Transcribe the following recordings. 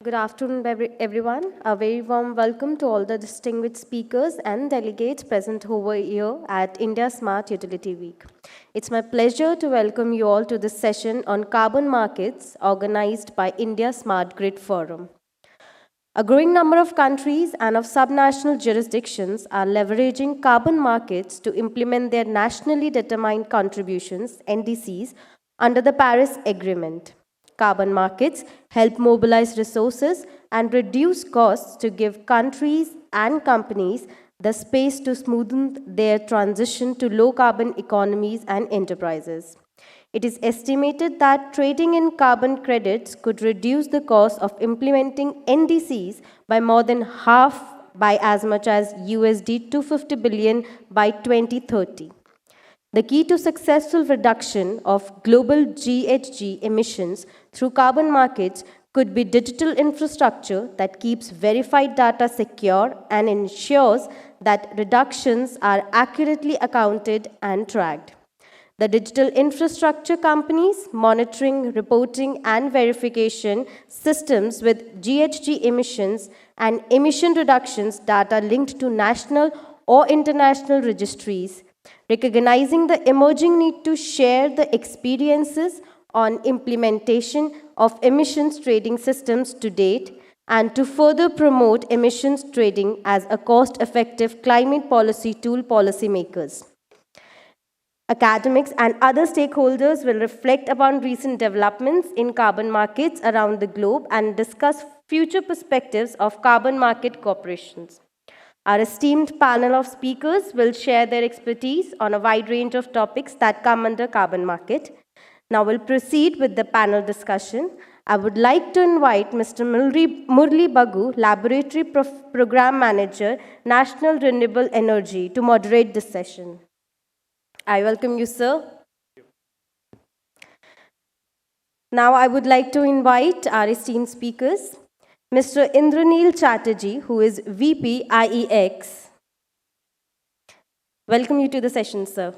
Good afternoon, everyone. A very warm welcome to all the distinguished speakers and delegates present over here at India Smart Utility Week. It's my pleasure to welcome you all to this session on carbon markets organized by India Smart Grid Forum. A growing number of countries and of subnational jurisdictions are leveraging carbon markets to implement their nationally determined contributions, NDCs, under the Paris Agreement. Carbon markets help mobilize resources and reduce costs to give countries and companies the space to smoothen their transition to low-carbon economies and enterprises. It is estimated that trading in carbon credits could reduce the cost of implementing NDCs by more than half, by as much as USD 250 billion by 2030. The key to successful reduction of global GHG emissions through carbon markets could be digital infrastructure that keeps verified data secure and ensures that reductions are accurately accounted and tracked. The digital infrastructure companies monitoring, reporting, and verification systems with GHG emissions and emission reductions data linked to national or international registries, recognizing the emerging need to share the experiences on implementation of emissions trading systems to date and to further promote emissions trading as a cost-effective climate policy tool policymakers. Academics and other stakeholders will reflect upon recent developments in carbon markets around the globe and discuss future perspectives of carbon market corporations. Our esteemed panel of speakers will share their expertise on a wide range of topics that come under carbon market. Now we'll proceed with the panel discussion. I would like to invite Mr. Murli Bagu, Laboratory Program Manager, National Renewable Energy, to moderate this session. I welcome you, sir. Now I would like to invite our esteemed speakers. Mr. Indranil Chatterjee, who is VP IEX. Welcome you to the session, sir.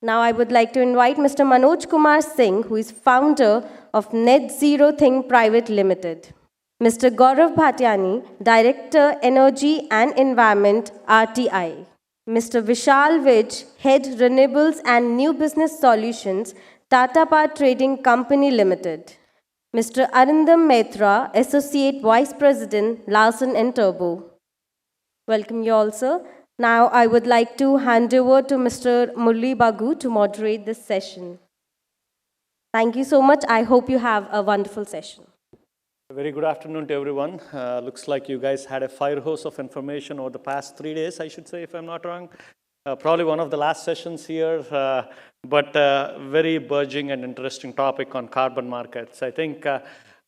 Now I would like to invite Mr. Manoj Kumar Singh, who is founder of Net Zero Think Private Limited. Mr. Gaurav Bhatiani, Director, Energy and Environment, RTI. Mr. Vishal Vij, Head, Renewables and New Business Solutions, Tata Power Trading Company Limited. Mr. Arindam Maitra, Associate Vice President, Larsen & Toubro. Welcome you all, sir. Now I would like to hand over to Mr. Murli Bagu to moderate this session. Thank you so much. I hope you have a wonderful session. A very good afternoon to everyone. Looks like you guys had a fire hose of information over the past 3 days, I should say, if I'm not wrong. Probably one of the last sessions here, but very burgeoning and interesting topic on carbon markets. I think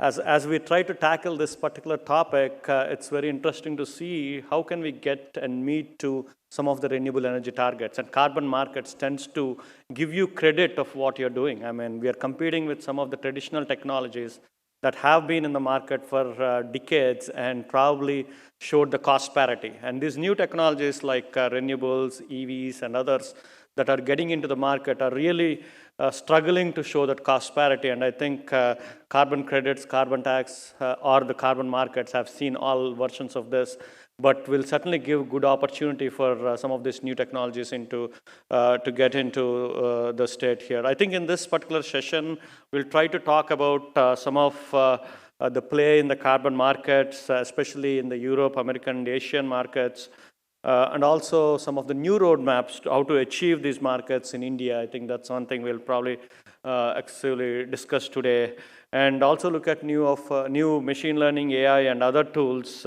as we try to tackle this particular topic, it's very interesting to see how can we get and meet to some of the renewable energy targets. And carbon markets tends to give you credit of what you're doing. I mean, we are competing with some of the traditional technologies that have been in the market for decades and probably showed the cost parity. And these new technologies like renewables, EVs, and others that are getting into the market are really struggling to show that cost parity. And I think carbon credits, carbon tax, or the carbon markets have seen all versions of this, but will certainly give good opportunity for some of these new technologies to get into the state here. I think in this particular session, we'll try to talk about some of the play in the carbon markets, especially in the Europe, American, and Asian markets, and also some of the new roadmaps to how to achieve these markets in India. I think that's one thing we'll probably actually discuss today, and also look at new machine learning, AI, and other tools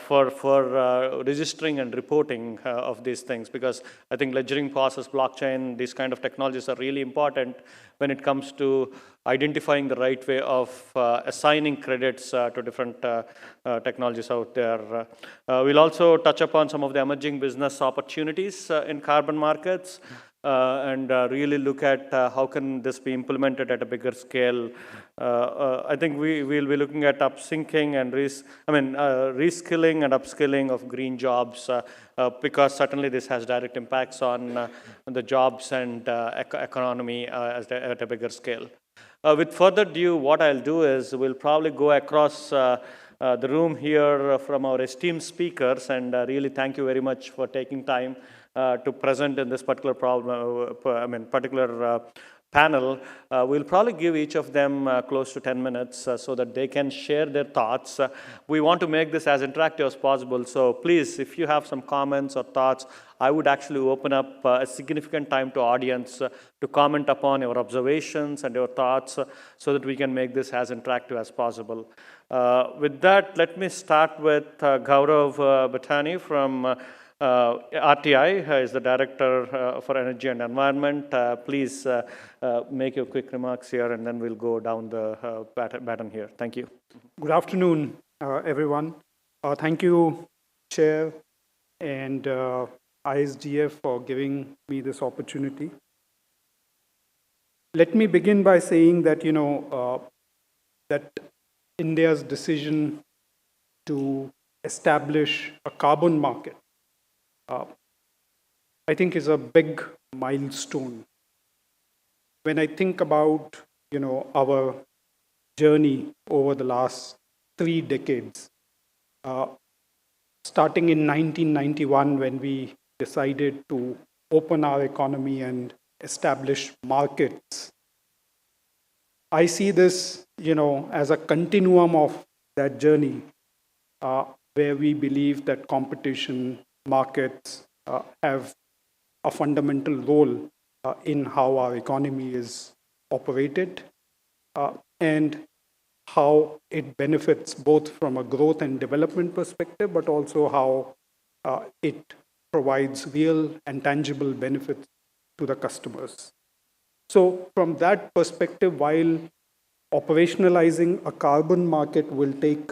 for registering and reporting of these things, because I think ledgering process, blockchain, these kind of technologies are really important when it comes to identifying the right way of assigning credits to different technologies out there. We'll also touch upon some of the emerging business opportunities in carbon markets. And really look at how can this be implemented at a bigger scale. I think we'll be looking at upsyncing and reskilling and upskilling of green jobs, because certainly this has direct impacts on the jobs and economy at a bigger scale. With further ado, what I'll do is we'll probably go across the room here from our esteemed speakers, and really thank you very much for taking time to present in this particular particular panel. We'll probably give each of them close to 10 minutes so that they can share their thoughts. We want to make this as interactive as possible, so please, if you have some comments or thoughts, I would actually open up a significant time to audience to comment upon your observations and your thoughts so that we can make this as interactive as possible. With that, let me start with Gaurav Bhattani from RTI, is the Director for Energy and Environment. Please make your quick remarks here, and then we'll go down the baton here. Thank you. Good afternoon, everyone. Thank you, Chair and ISDF for giving me this opportunity. Let me begin by saying that, that India's decision to establish a carbon market, I think is a big milestone. When I think about, our journey over the last 3 decades, starting in 1991 when we decided to open our economy and establish markets, I see this, as a continuum of that journey where we believe that competition, markets have a fundamental role in how our economy is operated and how it benefits both from a growth and development perspective, but also how it provides real and tangible benefits to the customers. So from that perspective, while operationalizing a carbon market will take,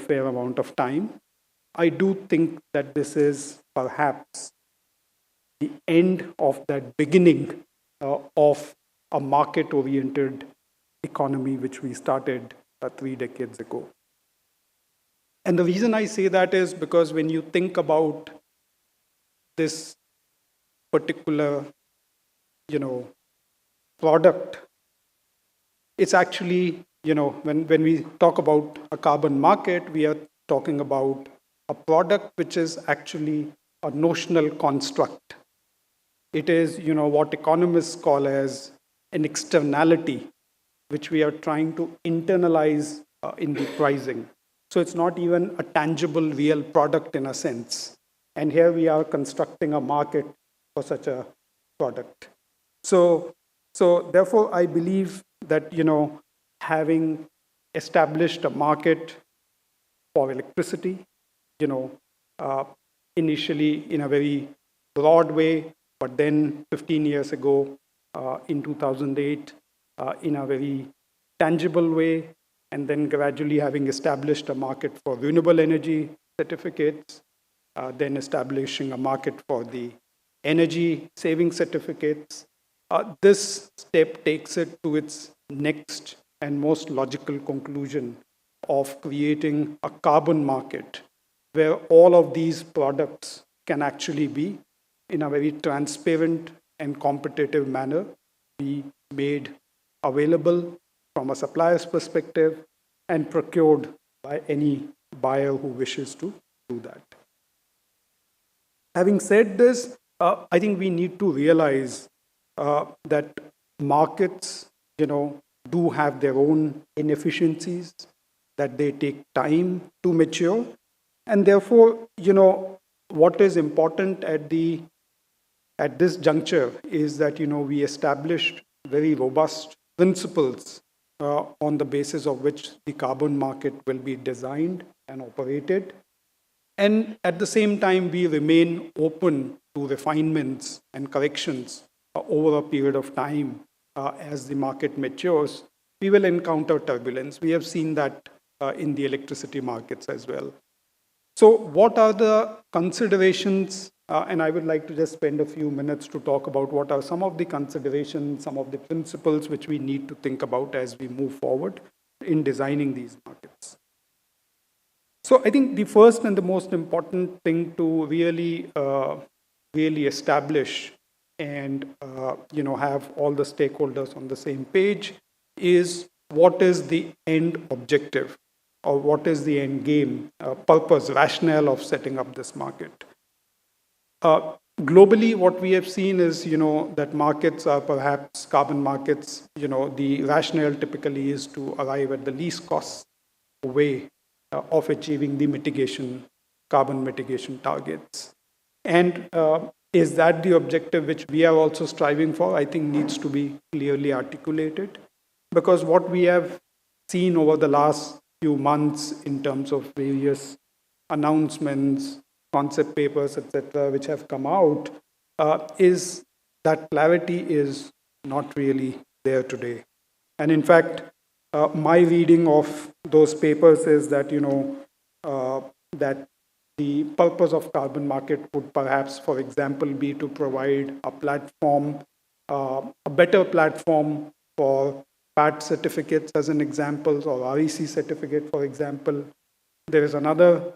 fair amount of time, I do think that this is perhaps the end of that beginning of a market-oriented economy which we started 3 decades ago. And the reason I say that is because when you think about this particular, product, it's actually, when we talk about a carbon market, we are talking about a product which is actually a notional construct. It is, what economists call as an externality, which we are trying to internalize in the pricing. So it's not even a tangible, real product in a sense. And here we are constructing a market for such a product. So therefore, I believe that, having established a market for electricity, initially in a very broad way, but then 15 years ago, in 2008, in a very tangible way, and then gradually having established a market for renewable energy certificates, then establishing a market for the energy saving certificates. This step takes it to its next and most logical conclusion of creating a carbon market where all of these products can actually be, in a very transparent and competitive manner, be made available from a supplier's perspective and procured by any buyer who wishes to do that. Having said this, I think we need to realize that markets, do have their own inefficiencies, that they take time to mature. And therefore, what is important at this juncture is that, we established very robust principles on the basis of which the carbon market will be designed and operated. And at the same time, we remain open to refinements and corrections over a period of time. As the market matures, we will encounter turbulence. We have seen that in the electricity markets as well. So what are the considerations? And I would like to just spend a few minutes to talk about what are some of the considerations, some of the principles which we need to think about as we move forward in designing these markets. So I think the first and the most important thing to really establish and have all the stakeholders on the same page is what is the end objective or what is the end game, purpose, rationale of setting up this market. Globally, what we have seen is, that markets are perhaps carbon markets, the rationale typically is to arrive at the least cost way of achieving the carbon mitigation targets. And is that the objective which we are also striving for? I think needs to be clearly articulated, because what we have seen over the last few months in terms of various announcements, concept papers, etc., which have come out, is that clarity is not really there today. And in fact, my reading of those papers is that, that the purpose of carbon market would perhaps, for example, be to provide a platform, a better platform for PAT certificates as an example, or REC certificate, for example. There is another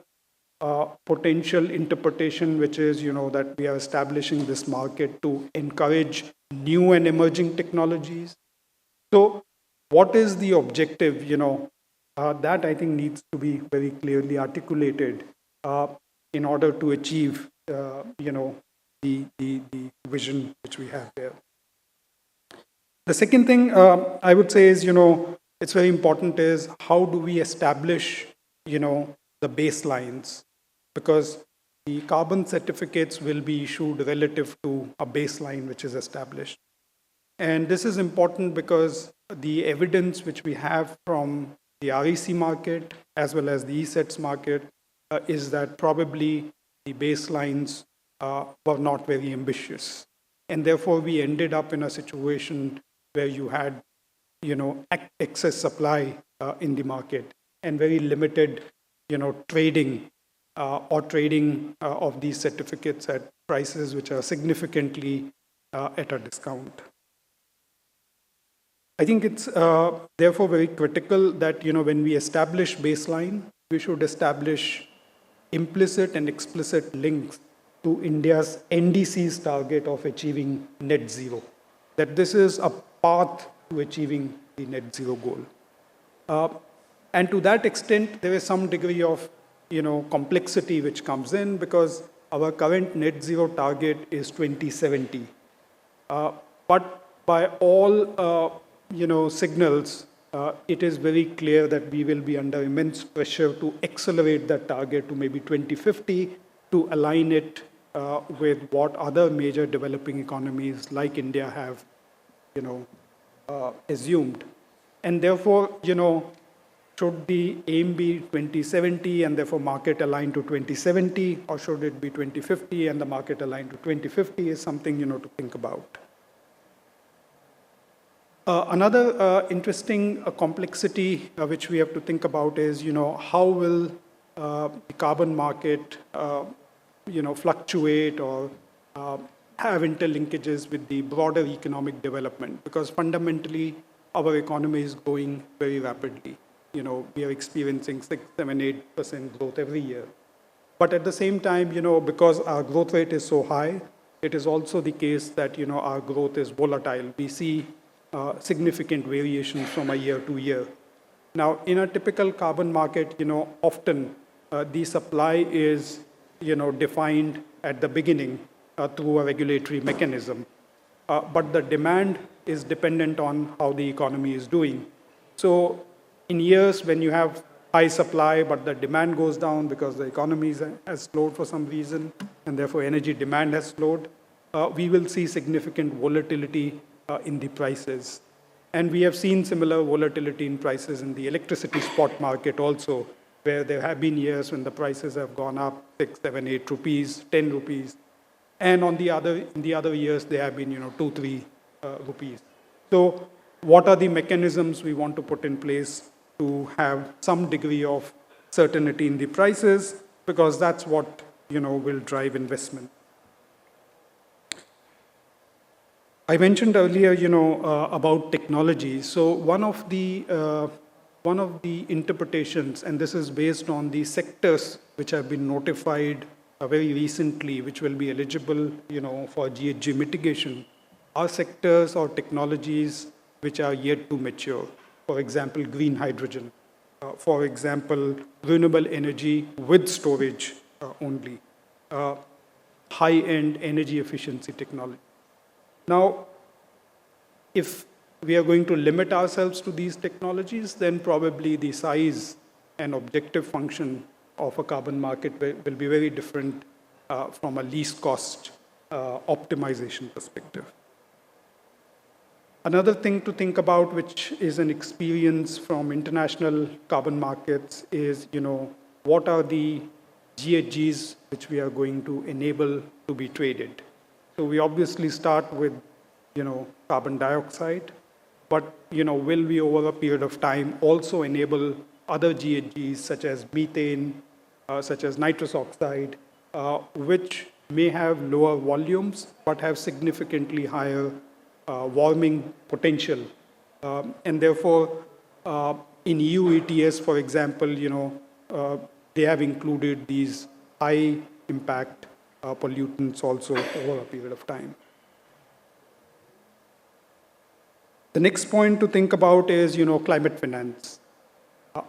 potential interpretation, which is, that we are establishing this market to encourage new and emerging technologies. So what is the objective, that I think needs to be very clearly articulated in order to achieve, the vision which we have there. The second thing I would say is, it's very important is how do we establish, the baselines, because the carbon certificates will be issued relative to a baseline which is established. And this is important because the evidence which we have from the REC market as well as the ESETS market is that probably the baselines were not very ambitious. And therefore, we ended up in a situation where you had, excess supply in the market and very limited, trading of these certificates at prices which are significantly at a discount. I think it's therefore very critical that, when we establish baseline, we should establish implicit and explicit links to India's NDCs target of achieving net zero, that this is a path to achieving the net zero goal. And to that extent, there is some degree of, complexity which comes in, because our current net zero target is 2070. But by all, signals, it is very clear that we will be under immense pressure to accelerate that target to maybe 2050 to align it with what other major developing economies like India have, assumed. And therefore, should the aim be 2070 and therefore market aligned to 2070, or should it be 2050 and the market aligned to 2050 is something, to think about. Another interesting complexity which we have to think about is, how will the carbon market, fluctuate or have interlinkages with the broader economic development? Because fundamentally, our economy is growing very rapidly. We are experiencing 6, 7, 8% growth every year. But at the same time, because our growth rate is so high, it is also the case that, our growth is volatile. We see significant variations from a year to year. Now, in a typical carbon market, often the supply is, defined at the beginning through a regulatory mechanism. But the demand is dependent on how the economy is doing. So in years when you have high supply, but the demand goes down because the economy has slowed for some reason, and therefore energy demand has slowed, we will see significant volatility in the prices. And we have seen similar volatility in prices in the electricity spot market also, where there have been years when the prices have gone up 6, 7, 8 rupees, 10 rupees. And in the other years, they have been, 2, 3 rupees. So what are the mechanisms we want to put in place to have some degree of certainty in the prices? Because that's what, will drive investment. I mentioned earlier, about technology. So one of the interpretations, and this is based on the sectors which have been notified very recently, which will be eligible, for GHG mitigation, are sectors or technologies which are yet to mature. For example, green hydrogen. For example, renewable energy with storage only. High-end energy efficiency technology. Now, if we are going to limit ourselves to these technologies, then probably the size and objective function of a carbon market will be very different from a least cost optimization perspective. Another thing to think about, which is an experience from international carbon markets, is, what are the GHGs which we are going to enable to be traded. So we obviously start with, carbon dioxide, but, will we over a period of time also enable other GHGs such as methane, such as nitrous oxide, which may have lower volumes but have significantly higher warming potential. And therefore, in EU ETS, for example, they have included these high impact pollutants also over a period of time. The next point to think about is, climate finance.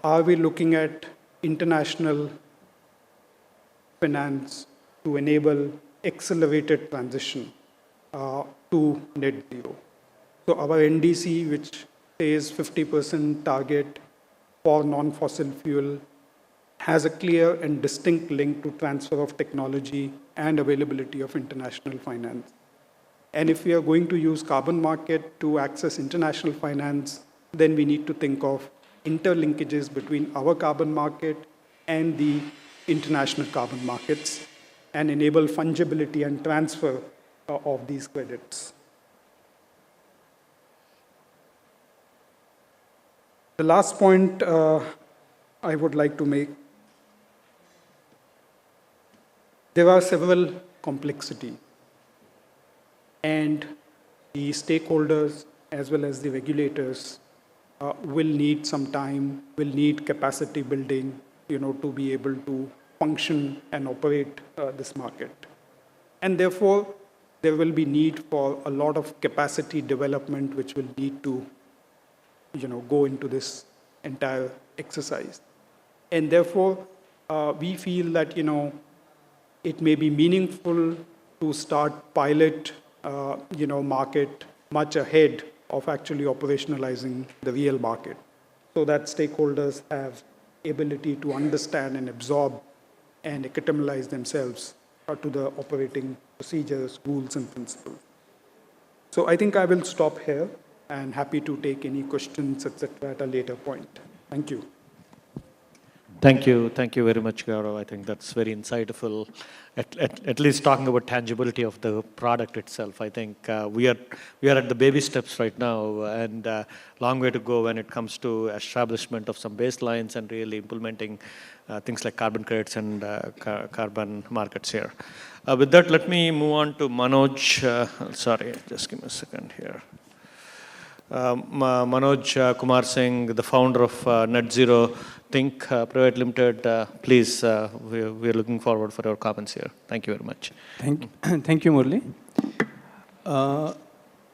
Are we looking at international finance to enable accelerated transition to net zero? So our NDC, which says 50% target for non-fossil fuel, has a clear and distinct link to transfer of technology and availability of international finance. And if we are going to use carbon market to access international finance, then we need to think of interlinkages between our carbon market and the international carbon markets and enable fungibility and transfer of these credits. The last point I would like to make, there are several complexities, and the stakeholders as well as the regulators will need some time, will need capacity building, to be able to function and operate this market. And therefore, there will be need for a lot of capacity development which will need to, go into this entire exercise. And therefore, we feel that, it may be meaningful to start pilot, market much ahead of actually operationalizing the real market, so that stakeholders have ability to understand and absorb and acclimatize themselves to the operating procedures, rules, and principles. So I think I will stop here and happy to take any questions, etc., at a later point. Thank you. Thank you very much, Gaurav. I think that's very insightful, at least talking about tangibility of the product itself. I think we are at the baby steps right now, and long way to go when it comes to establishment of some baselines and really implementing things like carbon credits and carbon markets here. With that, let me move on to Manoj. Sorry, just give me a second here. Manoj Kumar Singh, the founder of Net Zero Think Private Limited. Please, we're looking forward for your comments here. Thank you very much. Thank you, Murli.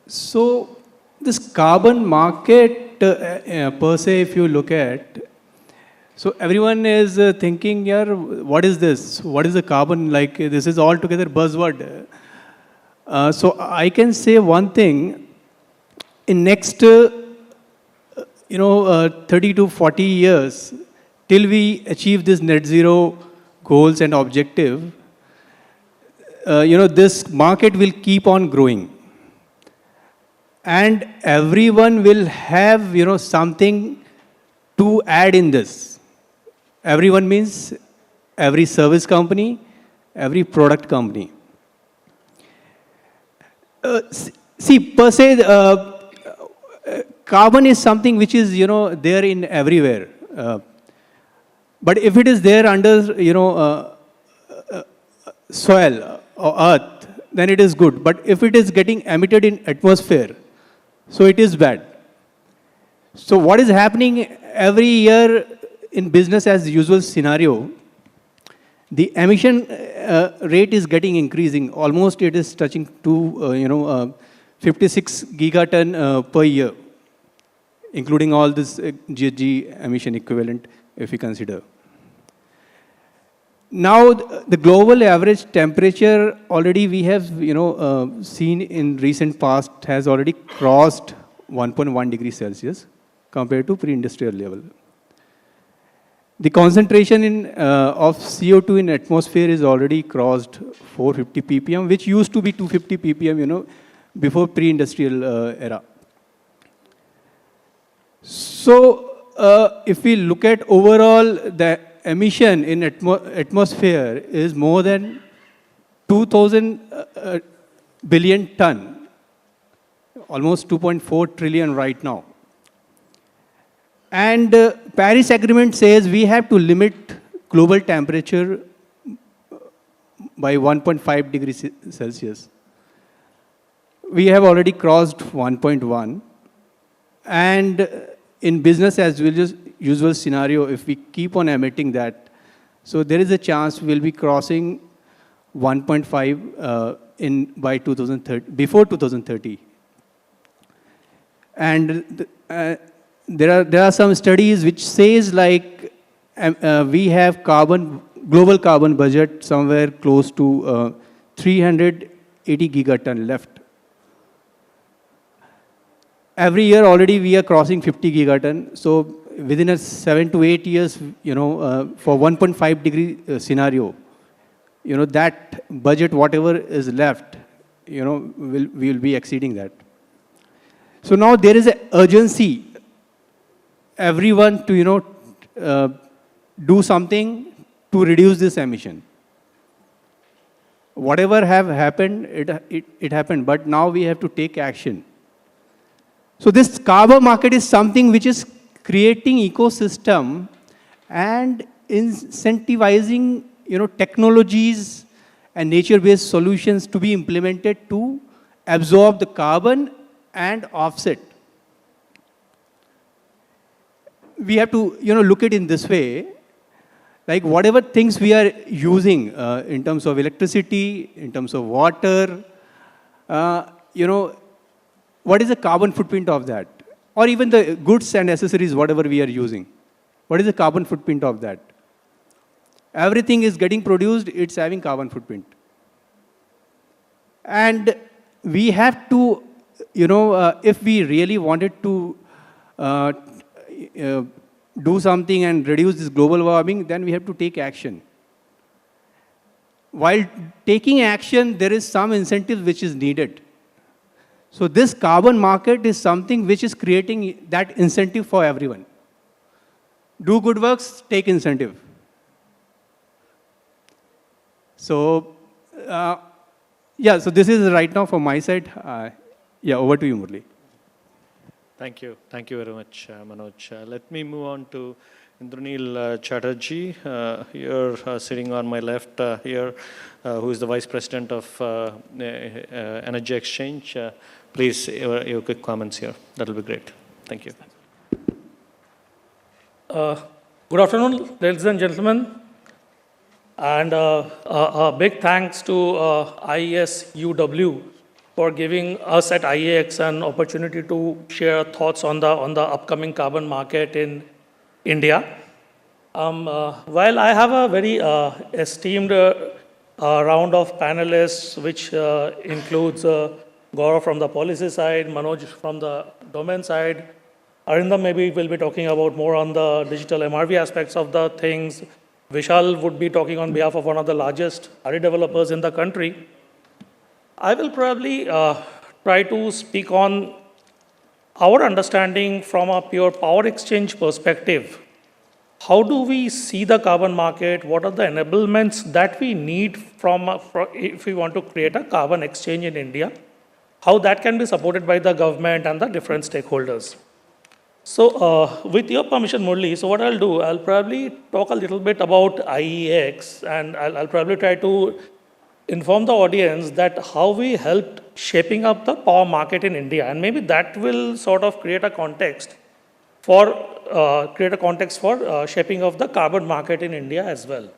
So this carbon market per se, if you look at, so everyone is thinking, yeah, what is this? What is the carbon? Like, this is altogether buzzword. So I can say one thing. In next, 30 to 40 years, till we achieve this net zero goals and objective, this market will keep on growing. And everyone will have, something to add in this. Everyone means every service company, every product company. See, per se, carbon is something which is, there in everywhere. But if it is there under, soil or earth, then it is good. But if it is getting emitted in atmosphere, so it is bad. So what is happening every year in business as usual scenario, the emission rate is getting increasing. Almost it is touching to, 56 gigaton per year. including all this GHG emission equivalent, if we consider. Now, the global average temperature already we have, seen in recent past has already crossed 1.1 degrees Celsius compared to pre-industrial level. The concentration of CO2 in atmosphere is already crossed 450 ppm, which used to be 250 ppm, before pre-industrial era. So, if we look at overall the emission in atmosphere is more than 2,000 billion ton, almost 2.4 trillion right now. And Paris Agreement says we have to limit global temperature by 1.5 degrees Celsius. We have already crossed 1.1. And in business as usual scenario, if we keep on emitting that, so there is a chance we'll be crossing 1.5 by 2030, before 2030. And there are some studies which says like we have global carbon budget somewhere close to 380 gigaton left. Every year already we are crossing 50 gigaton. So within a 7 to 8 years, for 1.5 degree scenario, that budget, whatever is left, we will be exceeding that. So now there is an urgency, everyone to, do something to reduce this emission. Whatever have happened, it happened, but now we have to take action. So this carbon market is something which is creating ecosystem and incentivizing, technologies and nature-based solutions to be implemented to absorb the carbon and offset. We have to, look at it in this way, like whatever things we are using in terms of electricity, in terms of water, what is the carbon footprint of that? Or even the goods and accessories, whatever we are using. What is the carbon footprint of that? Everything is getting produced, it's having carbon footprint. And we have to, if we really wanted to do something and reduce this global warming, then we have to take action. While taking action, there is some incentive which is needed. So this carbon market is something which is creating that incentive for everyone. Do good works, take incentive. So, so this is right now from my side. Over to you, Murli. Thank you. Thank you very much, Manoj. Let me move on to Indranil Chatterjee, here sitting on my left here, who is the Vice President of Energy Exchange. Please, your quick comments here. That will be great. Thank you. Good afternoon, ladies and gentlemen. And a big thanks to ISUW for giving us at IEX an opportunity to share thoughts on the upcoming carbon market in India. While I have a very esteemed round of panelists, which includes Gaurav from the policy side, Manoj from the domain side, Arindam maybe will be talking about more on the digital MRV aspects of the things. Vishal would be talking on behalf of one of the largest RE developers in the country. I will probably try to speak on our understanding from a pure power exchange perspective. How do we see the carbon market? What are the enablements that we need if we want to create a carbon exchange in India? How that can be supported by the government and the different stakeholders. So with your permission, Murli, so what I'll do, I'll probably talk a little bit about IEX, and I'll probably try to inform the audience that how we helped shaping up the power market in India, and maybe that will sort of create a context for shaping of the carbon market in India as well.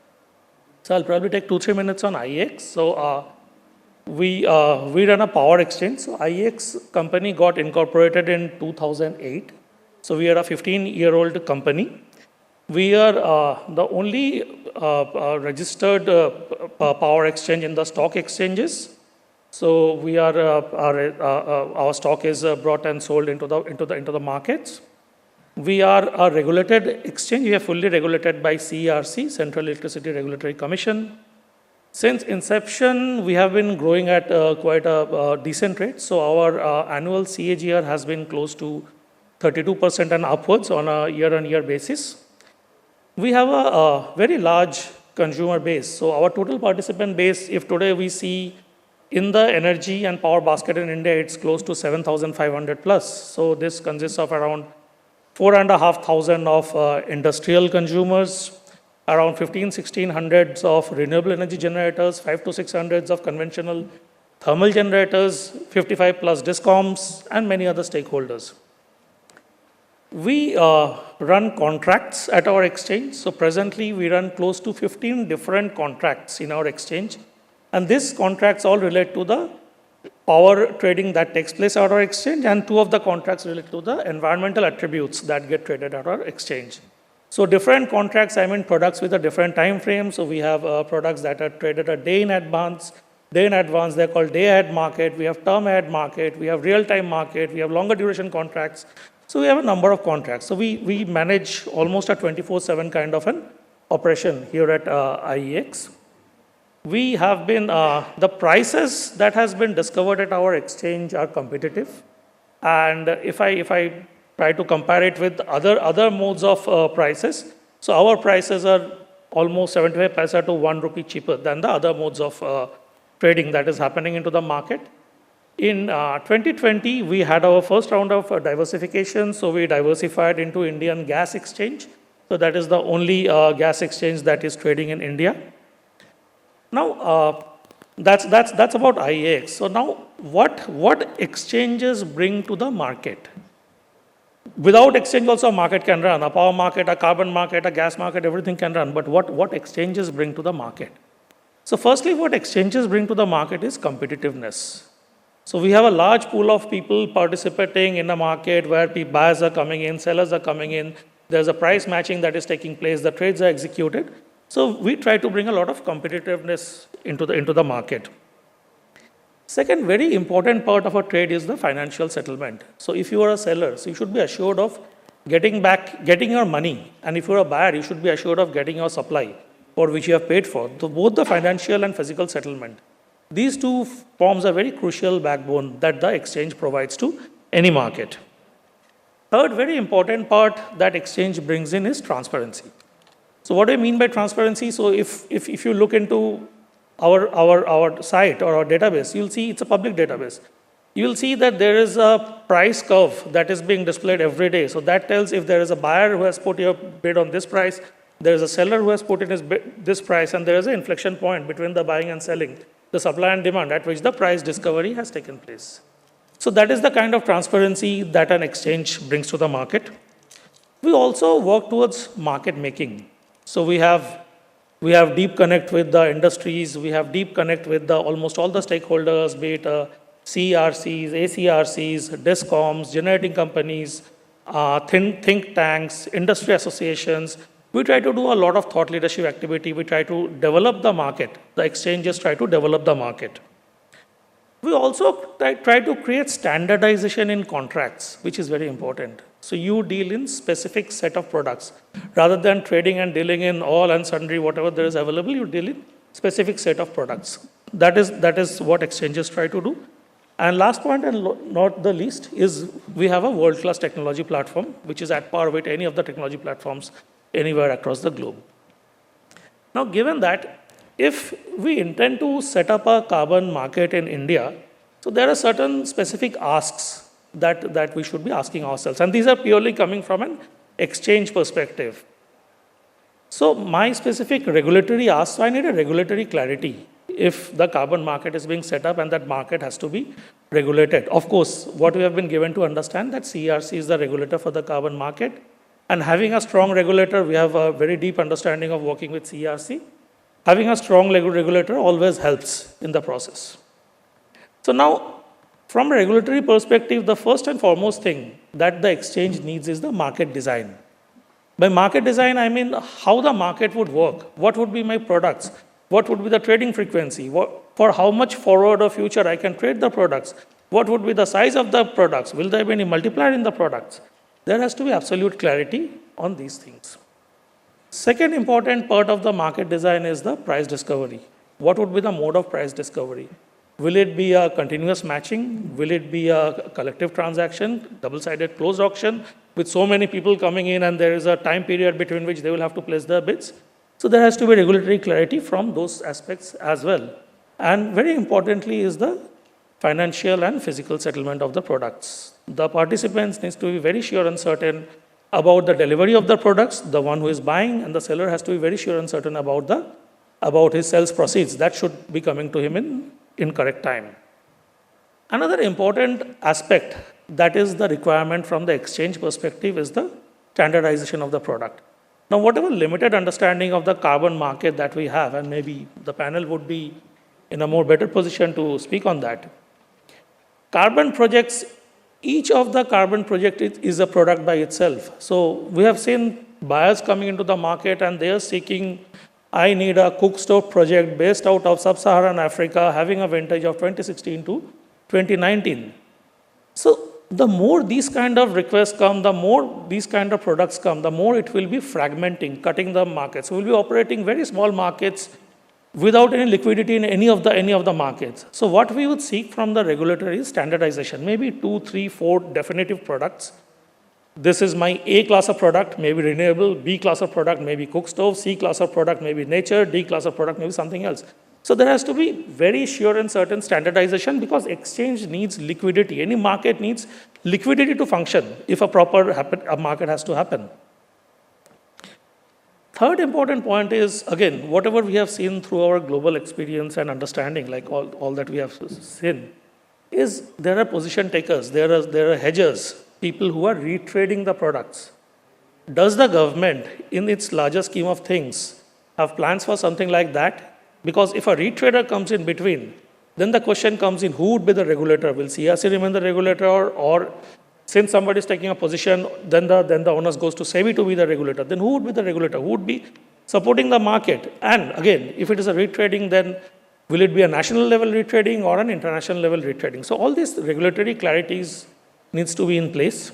So I'll probably take 2-3 minutes on IEX. So we run a power exchange. So IEX company got incorporated in 2008. So we are a 15-year-old company. We are the only registered power exchange in the stock exchanges. So we are our stock is brought and sold into the markets. We are a regulated exchange. We are fully regulated by CERC, Central Electricity Regulatory Commission. Since inception, we have been growing at quite a decent rate. So our annual CAGR has been close to 32% and upwards on a year-on-year basis. We have a very large consumer base. So our total participant base, if today we see in the energy and power basket in India, it's close to 7,500 plus. So this consists of around 4,500 of industrial consumers, around 1,600 of renewable energy generators, 500 to 600 of conventional thermal generators, 55 plus discoms, and many other stakeholders. We run contracts at our exchange. So presently, we run close to 15 different contracts in our exchange. And these contracts all relate to the power trading that takes place at our exchange, and 2 of the contracts relate to the environmental attributes that get traded at our exchange. So different contracts, I mean products with a different time frame. So we have products that are traded a day in advance. They're called day ahead market. We have term ahead market. We have real-time market. We have longer duration contracts. So we have a number of contracts. So we manage almost a 24/7 kind of an operation here at IEX. We have been, the prices that has been discovered at our exchange are competitive. And if I try to compare it with other modes of prices, so our prices are almost 75 paisa to 1 rupee cheaper than the other modes of trading that is happening into the market. In 2020, we had our first round of diversification. So we diversified into Indian gas exchange. So that is the only gas exchange that is trading in India. Now, that's about IEX. So now, what exchanges bring to the market? Without exchange also a market can run, a power market, a carbon market, a gas market, everything can run. But what exchanges bring to the market? So firstly, what exchanges bring to the market is competitiveness. So we have a large pool of people participating in the market where buyers are coming in, sellers are coming in. There's a price matching that is taking place. The trades are executed. So we try to bring a lot of competitiveness into the market. Second, very important part of a trade is the financial settlement. So if you are a seller, so you should be assured of getting your money. And if you're a buyer, you should be assured of getting your supply for which you have paid for. So both the financial and physical settlement. These 2 forms a very crucial backbone that the exchange provides to any market. Third, very important part that exchange brings in is transparency. So what do I mean by transparency? So if you look into our site or our database, you'll see it's a public database. You'll see that there is a price curve that is being displayed every day. So that tells if there is a buyer who has put your bid on this price, there is a seller who has put in this price, and there is an inflection point between the buying and selling, the supply and demand at which the price discovery has taken place. So that is the kind of transparency that an exchange brings to the market. We also work towards market making. So we have deep connect with the industries. We have deep connect with almost all the stakeholders, be it CERCs, ACRCs, discoms, generating companies, think tanks, industry associations. We try to do a lot of thought leadership activity. We try to develop the market. The exchanges try to develop the market. We also try to create standardization in contracts, which is very important. So you deal in specific set of products. Rather than trading and dealing in all and sundry, whatever there is available, you deal in specific set of products. That is what exchanges try to do. And last point, and not the least, is we have a world-class technology platform, which is at par with any of the technology platforms anywhere across the globe. Now, given that, if we intend to set up a carbon market in India, so there are certain specific asks that we should be asking ourselves. And these are purely coming from an exchange perspective. So my specific regulatory ask, so I need a regulatory clarity if the carbon market is being set up and that market has to be regulated. Of course, what we have been given to understand that CERC is the regulator for the carbon market. And having a strong regulator, we have a very deep understanding of working with CERC. Having a strong regulator always helps in the process. So now, from a regulatory perspective, the first and foremost thing that the exchange needs is the market design. By market design, I mean how the market would work. What would be my products? What would be the trading frequency? For how much forward or future I can trade the products? What would be the size of the products? Will there be any multiplier in the products? There has to be absolute clarity on these things. Second important part of the market design is the price discovery. What would be the mode of price discovery? Will it be a continuous matching? Will it be a collective transaction, double-sided closed auction with so many people coming in and there is a time period between which they will have to place their bids? So there has to be regulatory clarity from those aspects as well. And very importantly is the financial and physical settlement of the products. The participants needs to be very sure and certain about the delivery of the products, the one who is buying, and the seller has to be very sure and certain about his sales proceeds. That should be coming to him in correct time. Another important aspect that is the requirement from the exchange perspective is the standardization of the product. Now, whatever limited understanding of the carbon market that we have, and maybe the panel would be in a more better position to speak on that. Carbon projects, each of the carbon project is a product by itself. So we have seen buyers coming into the market and they are seeking, I need a cook stove project based out of sub-Saharan Africa having a vintage of 2016 to 2019. So the more these kind of requests come, the more these kind of products come, the more it will be fragmenting, cutting the markets. So we'll be operating very small markets without any liquidity in any of the markets. So what we would seek from the regulator is standardization, maybe 2, 3, 4 definitive products. This is my A class of product, maybe renewable, B class of product, maybe cook stove, C class of product, maybe nature, D class of product, maybe something else. So there has to be very sure and certain standardization because exchange needs liquidity. Any market needs liquidity to function if a proper market has to happen. Third important point is, again, whatever we have seen through our global experience and understanding, like all that we have seen, is there are position takers, there are hedgers, people who are retrading the products. Does the government, in its larger scheme of things, have plans for something like that? Because if a retrader comes in between, then the question comes in, who would be the regulator? Will CRC remain the regulator or since somebody is taking a position, then the onus goes to SEBI to be the regulator. Then who would be the regulator? Who would be supporting the market? And again, if it is a retrading, then will it be a national level retrading or an international level retrading? So all these regulatory clarities needs to be in place.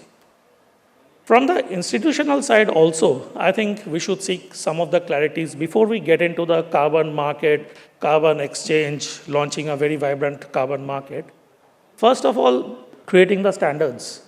From the institutional side also, I think we should seek some of the clarities before we get into the carbon market, carbon exchange, launching a very vibrant carbon market. First of all, creating the standards.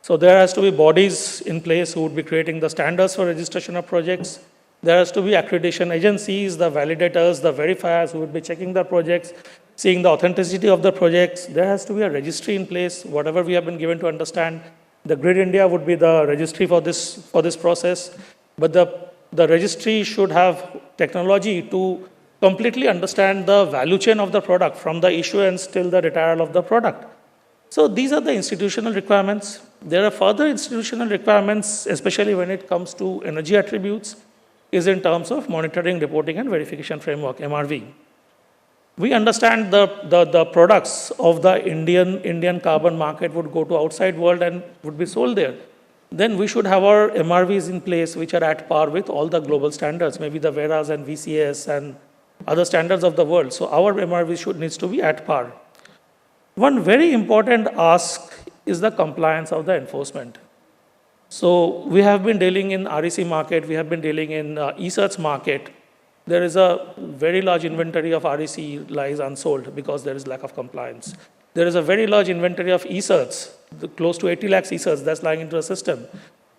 So there has to be bodies in place who would be creating the standards for registration of projects. There has to be accreditation agencies, the validators, the verifiers who would be checking the projects, seeing the authenticity of the projects. There has to be a registry in place, whatever we have been given to understand. The Grid India would be the registry for this process. But the registry should have technology to completely understand the value chain of the product from the issuance till the retirement of the product. So these are the institutional requirements. There are further institutional requirements, especially when it comes to energy attributes, is in terms of monitoring, reporting, and verification framework, MRV. We understand the products of the Indian carbon market would go to outside world and would be sold there. Then we should have our MRVs in place which are at par with all the global standards, maybe the VERAs and VCS and other standards of the world. So our MRV needs to be at par. One very important ask is the compliance of the enforcement. So we have been dealing in REC market, we have been dealing in e-search market. There is a very large inventory of REC lies unsold because there is lack of compliance. There is a very large inventory of e-search, close to 80 lakhs e-search that's lying into the system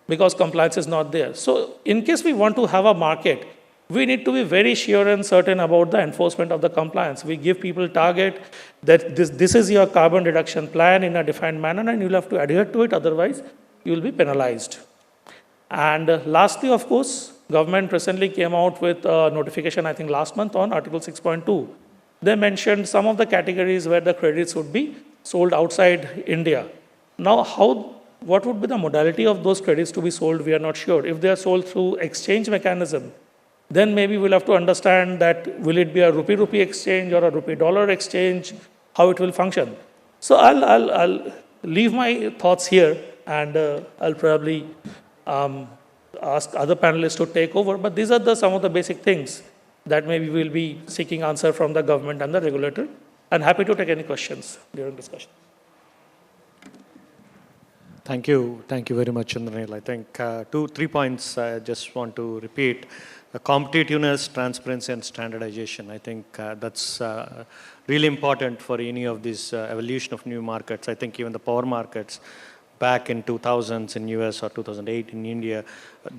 because compliance is not there. So in case we want to have a market, we need to be very sure and certain about the enforcement of the compliance. We give people target that this is your carbon reduction plan in a defined manner and you'll have to adhere to it, otherwise you will be penalized. And lastly, of course, government recently came out with a notification, I think last month on Article 6.2. They mentioned some of the categories where the credits would be sold outside India. Now, what would be the modality of those credits to be sold? We are not sure. If they are sold through exchange mechanism, then maybe we'll have to understand that will it be a rupee exchange or a rupee-dollar exchange, how it will function. So I'll leave my thoughts here and I'll probably ask other panelists to take over. But these are some of the basic things that maybe we'll be seeking answer from the government and the regulator. And happy to take any questions during discussion. Thank you very much, Chandranil. I think 3 points I just want to repeat. Competitiveness, transparency, and standardization. I think that's really important for any of this evolution of new markets. I think even the power markets back in 2000s in US or 2008 in India,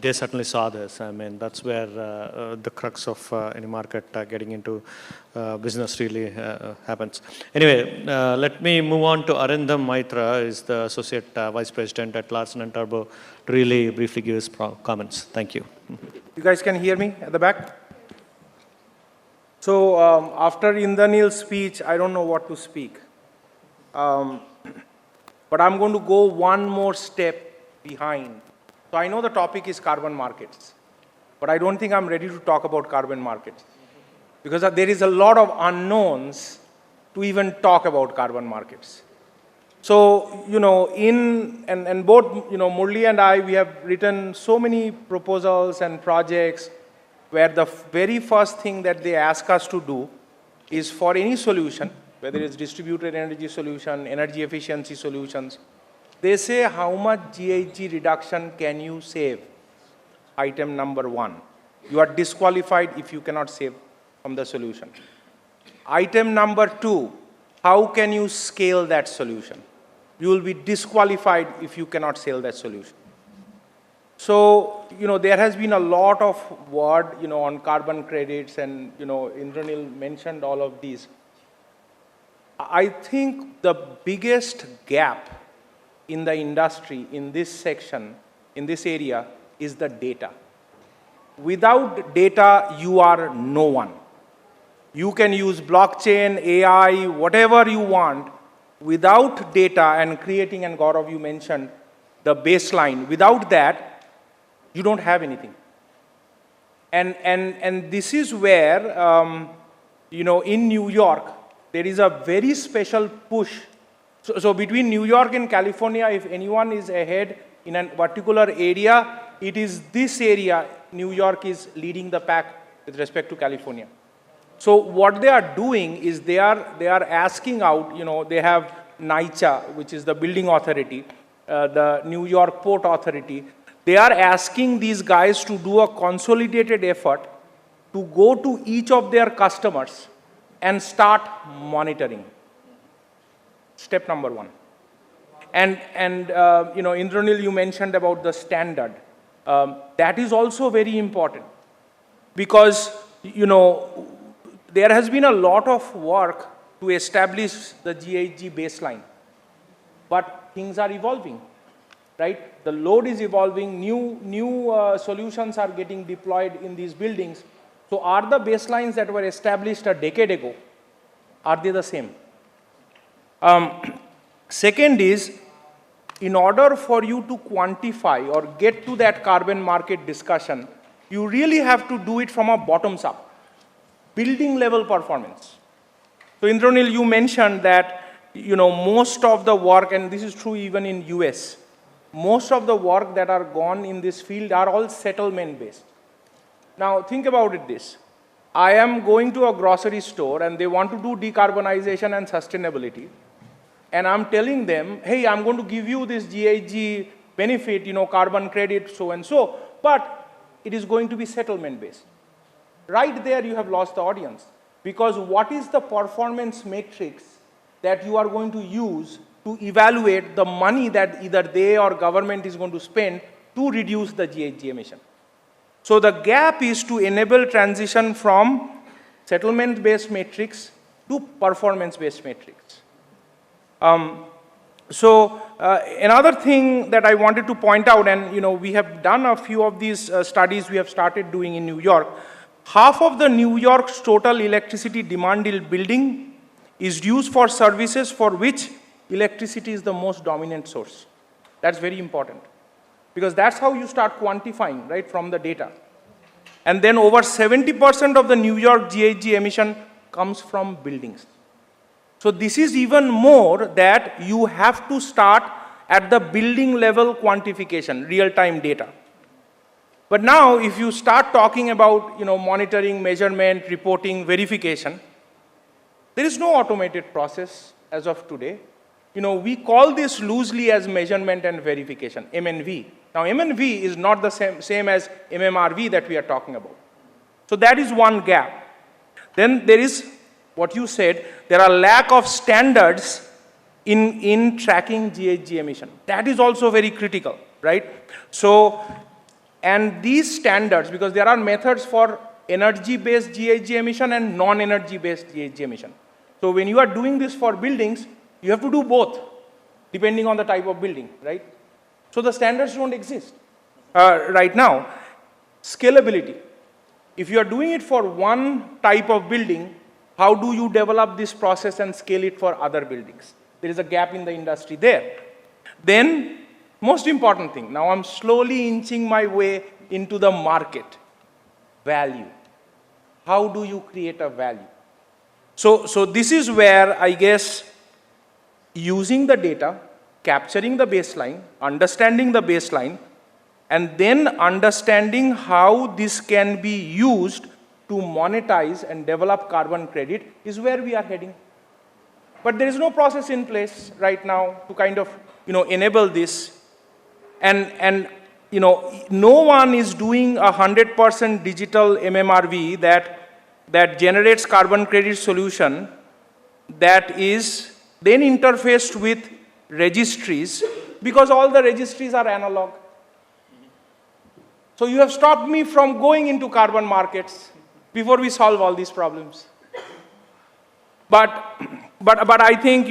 they certainly saw this. I mean, that's where the crux of any market getting into business really happens. Anyway, let me move on to Arindam Maitra, who is the Associate Vice President at Larsen & Toubro, to really briefly give his comments. Thank you. You guys can hear me at the back? So after Indranil's speech, I don't know what to speak. But I'm going to go one more step behind. So I know the topic is carbon markets, but I don't think I'm ready to talk about carbon markets because there is a lot of unknowns to even talk about carbon markets. So, you know, and both, you know, Murli and I, we have written so many proposals and projects where the very first thing that they ask us to do is for any solution, whether it's distributed energy solution, energy efficiency solutions, they say how much GHG reduction can you save? Item number 1. You are disqualified if you cannot save from the solution. Item number 2, how can you scale that solution? You will be disqualified if you cannot sell that solution. So, you know, there has been a lot of word, you know, on carbon credits and, you know, Indranil mentioned all of these. I think the biggest gap in the industry in this section, in this area, is the data. Without data, you are no one. You can use blockchain, AI, whatever you want. Without data and creating, and Gaurav, you mentioned the baseline, without that, you don't have anything. And this is where, you know, in New York, there is a very special push. So between New York and California, if anyone is ahead in a particular area, it is this area, New York is leading the pack with respect to California. So what they are doing is they are asking out, you know, they have NYCHA, which is the building authority, the New York Port Authority. They are asking these guys to do a consolidated effort to go to each of their customers and start monitoring. Step number 1. And you know, Indranil, you mentioned about the standard. That is also very important because, you know, there has been a lot of work to establish the GHG baseline, but things are evolving, right? The load is evolving, new solutions are getting deployed in these buildings. So are the baselines that were established a decade ago, are they the same? Second is, in order for you to quantify or get to that carbon market discussion, you really have to do it from a bottoms up, building level performance. So Indranil, you mentioned that, you know, most of the work, and this is true even in US, most of the work that are gone in this field are all settlement based. Now think about it this. I am going to a grocery store and they want to do decarbonization and sustainability. And I'm telling them, hey, I'm going to give you this GHG benefit, you know, carbon credit, so and so, but it is going to be settlement based. Right there you have lost the audience. Because what is the performance matrix that you are going to use to evaluate the money that either they or government is going to spend to reduce the GHG emission? So the gap is to enable transition from settlement-based matrix to performance-based matrix. Another thing that I wanted to point out, and you know, we have done a few of these studies we have started doing in New York. Half of the New York's total electricity demand in building is used for services for which electricity is the most dominant source. That's very important. Because that's how you start quantifying, right, from the data. And then over 70% of the New York GHG emission comes from buildings. So this is even more that you have to start at the building level quantification, real-time data. But now, if you start talking about monitoring, measurement, reporting, verification, there is no automated process as of today. We call this loosely as measurement and verification, MNV. Now, MNV is not the same as MMRV that we are talking about. So that is one gap. Then there is what you said, there are lack of standards in tracking GHG emission. That is also very critical, right? So, and these standards, because there are methods for energy-based GHG emission and non-energy-based GHG emission. So when you are doing this for buildings, you have to do both, depending on the type of building, right? So the standards don't exist right now. Scalability. If you are doing it for one type of building, how do you develop this process and scale it for other buildings? There is a gap in the industry there. Then, most important thing, now I'm slowly inching my way into the market. Value. How do you create a value? So this is where, I guess, using the data, capturing the baseline, understanding the baseline, and then understanding how this can be used to monetize and develop carbon credit is where we are heading. But there is no process in place right now to kind of, enable this. And no one is doing 100% digital MMRV that generates carbon credit solution that is then interfaced with registries, because all the registries are analog. So you have stopped me from going into carbon markets before we solve all these problems. But I think,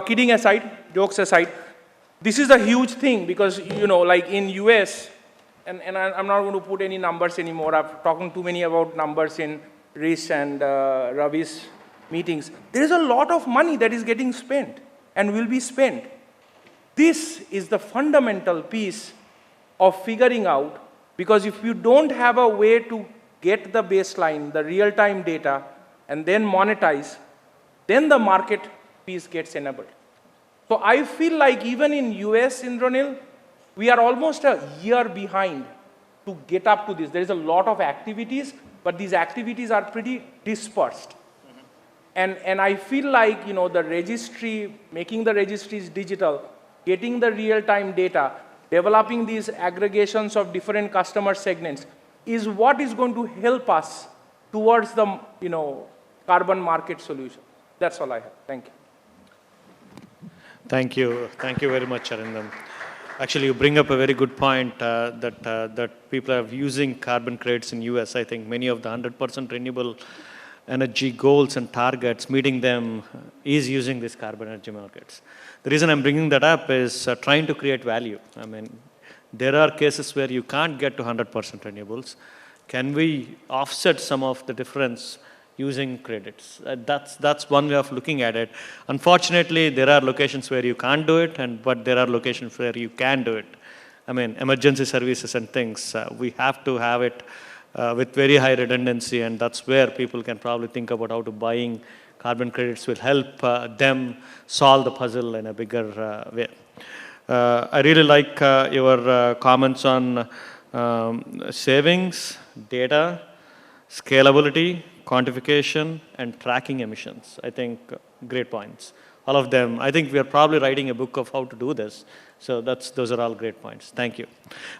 kidding aside, jokes aside, this is a huge thing because, like in US, and I'm not going to put any numbers anymore. I've talked too many about numbers in Rish and Ravi's meetings. There is a lot of money that is getting spent and will be spent. This is the fundamental piece of figuring out, because if you don't have a way to get the baseline, the real-time data, and then monetize, then the market piece gets enabled. So I feel like even in US, Indranil, we are almost a year behind to get up to this. There is a lot of activities, but these activities are pretty dispersed. And I feel like, the registry, making the registries digital, getting the real-time data, developing these aggregations of different customer segments is what is going to help us towards the, carbon market solution. That's all I have. Thank you. Thank you. Thank you very much, Arindam. Actually, you bring up a very good point that people are using carbon credits in US. I think many of the 100% renewable energy goals and targets, meeting them is using these carbon energy markets. The reason I'm bringing that up is trying to create value. I mean, there are cases where you can't get to 100% renewables. Can we offset some of the difference using credits? That's one way of looking at it. Unfortunately, there are locations where you can't do it, but there are locations where you can do it. I mean, emergency services and things, we have to have it with very high redundancy, and that's where people can probably think about how to buying carbon credits will help them solve the puzzle in a bigger way. I really like your comments on savings, data, scalability, quantification, and tracking emissions. I think great points. All of them. I think we are probably writing a book of how to do this. So those are all great points. Thank you.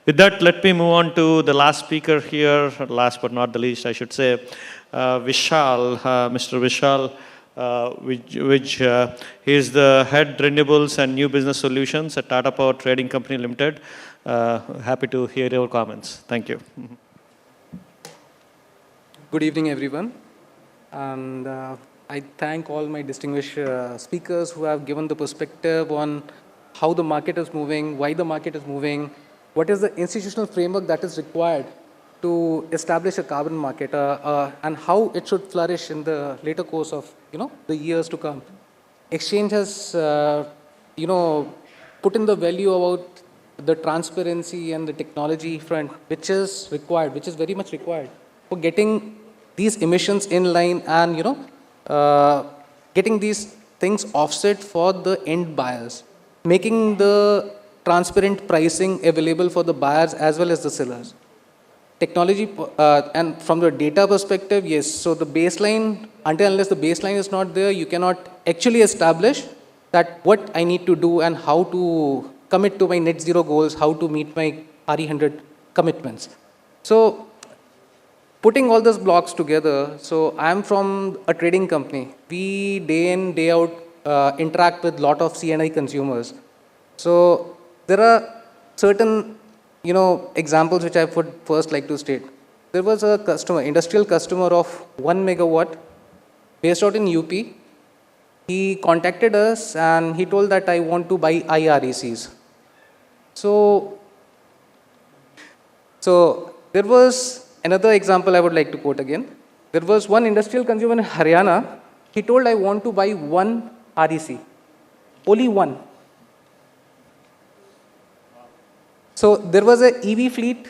With that, let me move on to the last speaker here, last but not the least, I should say, Vishal, Mr. Vishal, he is the head renewables and new business solutions at Tata Power Trading Company Limited. Happy to hear your comments. Thank you. Good evening, everyone. And I thank all my distinguished speakers who have given the perspective on how the market is moving, why the market is moving, what is the institutional framework that is required to establish a carbon market, and how it should flourish in the later course of, the years to come. Exchange has, put in the value about the transparency and the technology front, which is required, which is very much required for getting these emissions in line and, getting these things offset for the end buyers. making the transparent pricing available for the buyers as well as the sellers. Technology and from the data perspective, yes. So the baseline, until unless the baseline is not there, you cannot actually establish that what I need to do and how to commit to my net zero goals, how to meet my RE100 commitments. So putting all those blocks together, so I'm from a trading company. We day in, day out interact with a lot of C&I consumers. So there are certain examples which I would first like to state. There was a customer, industrial customer of 1 megawatt based out in UP. He contacted us and he told that I want to buy IRECs. So there was another example I would like to quote again. There was one industrial consumer in Haryana. He told I want to buy one REC, only one. So there was a EV fleet,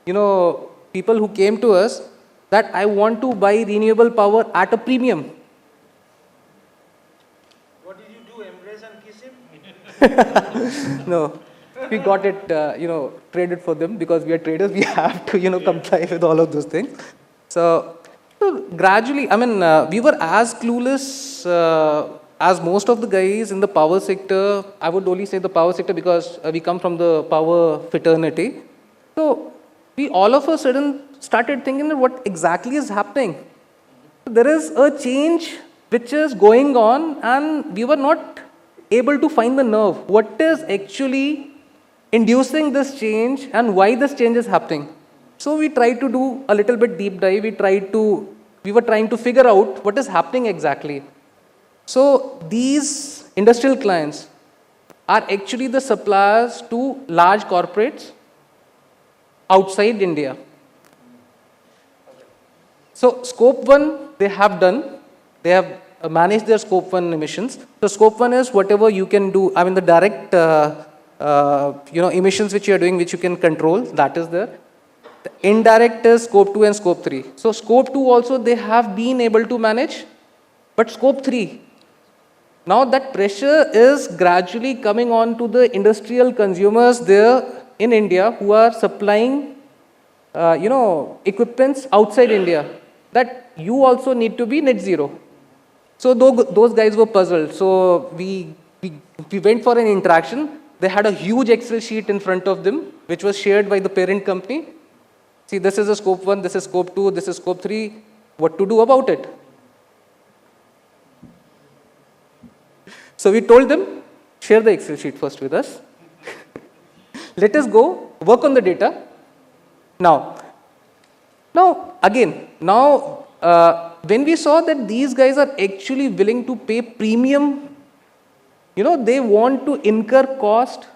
people who came to us that I want to buy renewable power at a premium. What did you do, embrace and kiss him? No, we got it, traded for them because we are traders. We have to, comply with all of those things. So gradually, we were as clueless as most of the guys in the power sector. I would only say the power sector because we come from the power fraternity. So we all of a sudden started thinking that what exactly is happening. There is a change which is going on and we were not able to find the nerve. What is actually inducing this change and why this change is happening? So we tried to do a little bit deep dive. We were trying to figure out what is happening exactly. So these industrial clients are actually the suppliers to large corporates outside India. So scope 1 they have done, they have managed their scope 1 emissions. So scope 1 is whatever you can do, the direct emissions which you are doing, which you can control, that is there. The indirect is scope 2 and scope 3. So scope 2 also they have been able to manage, but scope 3, now that pressure is gradually coming on to the industrial consumers there in India who are supplying, equipments outside India, that you also need to be net zero. So those guys were puzzled. So we went for an interaction. They had a huge Excel sheet in front of them, which was shared by the parent company. See, this is a scope 1, this is scope 2, this is scope 3. What to do about it? So we told them, share the Excel sheet first with us. Let us go work on the data. Now again, when we saw that these guys are actually willing to pay premium, they want to incur cost.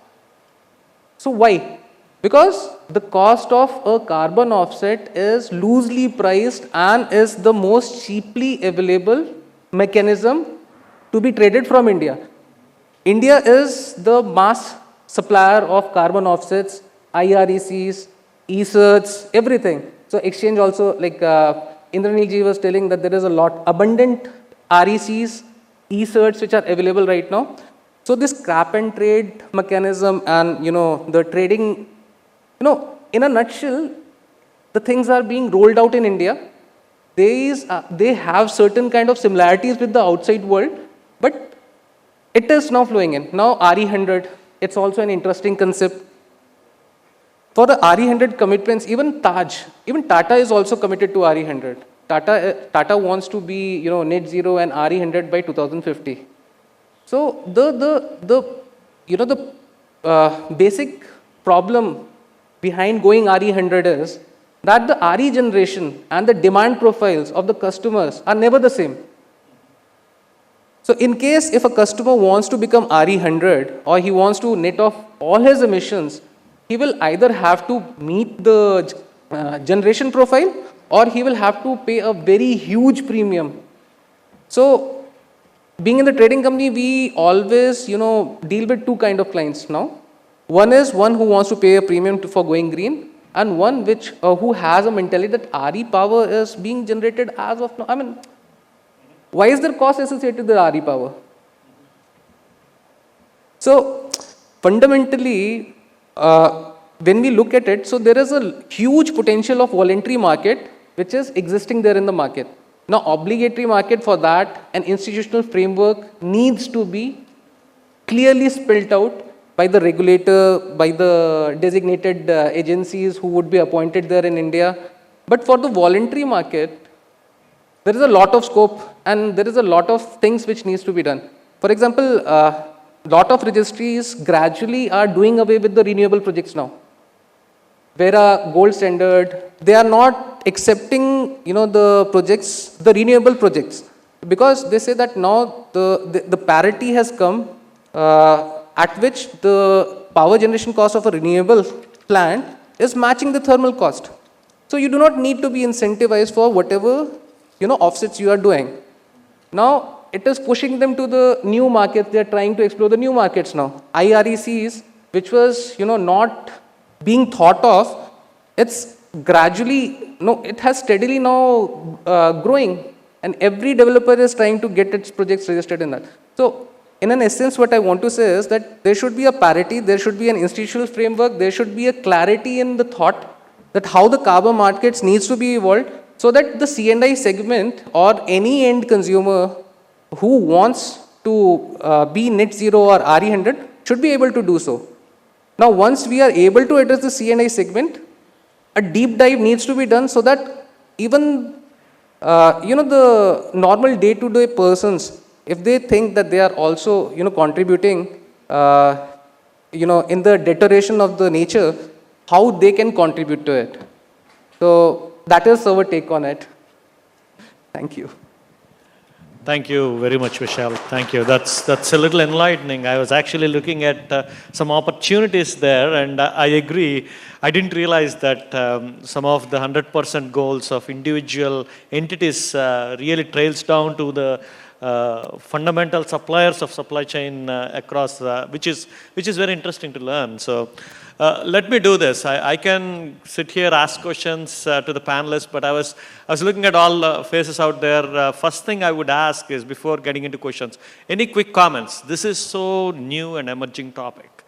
So why? Because the cost of a carbon offset is loosely priced and is the most cheaply available mechanism to be traded from India. India is the mass supplier of carbon offsets, IRECs, e-certs, everything. So exchange also, like Indranil ji was telling that there is a lot abundant RECs, e-certs which are available right now. So this scrap and trade mechanism and the trading, in a nutshell, the things are being rolled out in India. They have certain kind of similarities with the outside world, but it is now flowing in. Now RE100, it's also an interesting concept. For the RE100 commitments, even Tata is also committed to RE100. Tata wants to be net zero and RE100 by 2050. So the basic problem behind going RE100 is that the RE generation and the demand profiles of the customers are never the same. So in case if a customer wants to become RE100 or he wants to net off all his emissions, he will either have to meet the generation profile or he will have to pay a very huge premium. So being in the trading company, we always deal with two kind of clients now. One is one who wants to pay a premium for going green, and one who has a mentality that RE power is being generated as of now. Why is there cost associated with the RE power? So fundamentally, when we look at it, so there is a huge potential of voluntary market which is existing there in the market. Now, obligatory market, for that, an institutional framework needs to be clearly spelled out by the regulator, by the designated agencies who would be appointed there in India. But for the voluntary market, there is a lot of scope and there is a lot of things which needs to be done. For example, lot of registries gradually are doing away with the renewable projects now. Where a gold standard, they are not accepting, the projects, the renewable projects, because they say that now the parity has come at which the power generation cost of a renewable plant is matching the thermal cost. So you do not need to be incentivized for whatever, offsets you are doing. Now, it is pushing them to the new markets. They are trying to explore the new markets now. IRECs, which was, not being thought of, it's gradually, it has steadily now growing, and every developer is trying to get its projects registered in that. So, in an essence, what I want to say is that there should be a parity, there should be an institutional framework, there should be a clarity in the thought that how the carbon markets needs to be evolved, so that the C&I segment or any end consumer who wants to be net zero or RE100 should be able to do so. Now, once we are able to address the C&I segment, a deep dive needs to be done so that even, the normal day-to-day persons, if they think that they are also, contributing, in the deterioration of the nature, how they can contribute to it. So, that is our take on it. Thank you. Thank you very much, Vishal. Thank you. That's a little enlightening. I was actually looking at some opportunities there, and I agree. I didn't realize that some of the 100% goals of individual entities really trails down to the fundamental suppliers of supply chain across, which is very interesting to learn. So. Let me do this. I can sit here, ask questions to the panelists, but I was looking at all the faces out there. First thing I would ask is, before getting into questions, any quick comments? This is so new and emerging topic.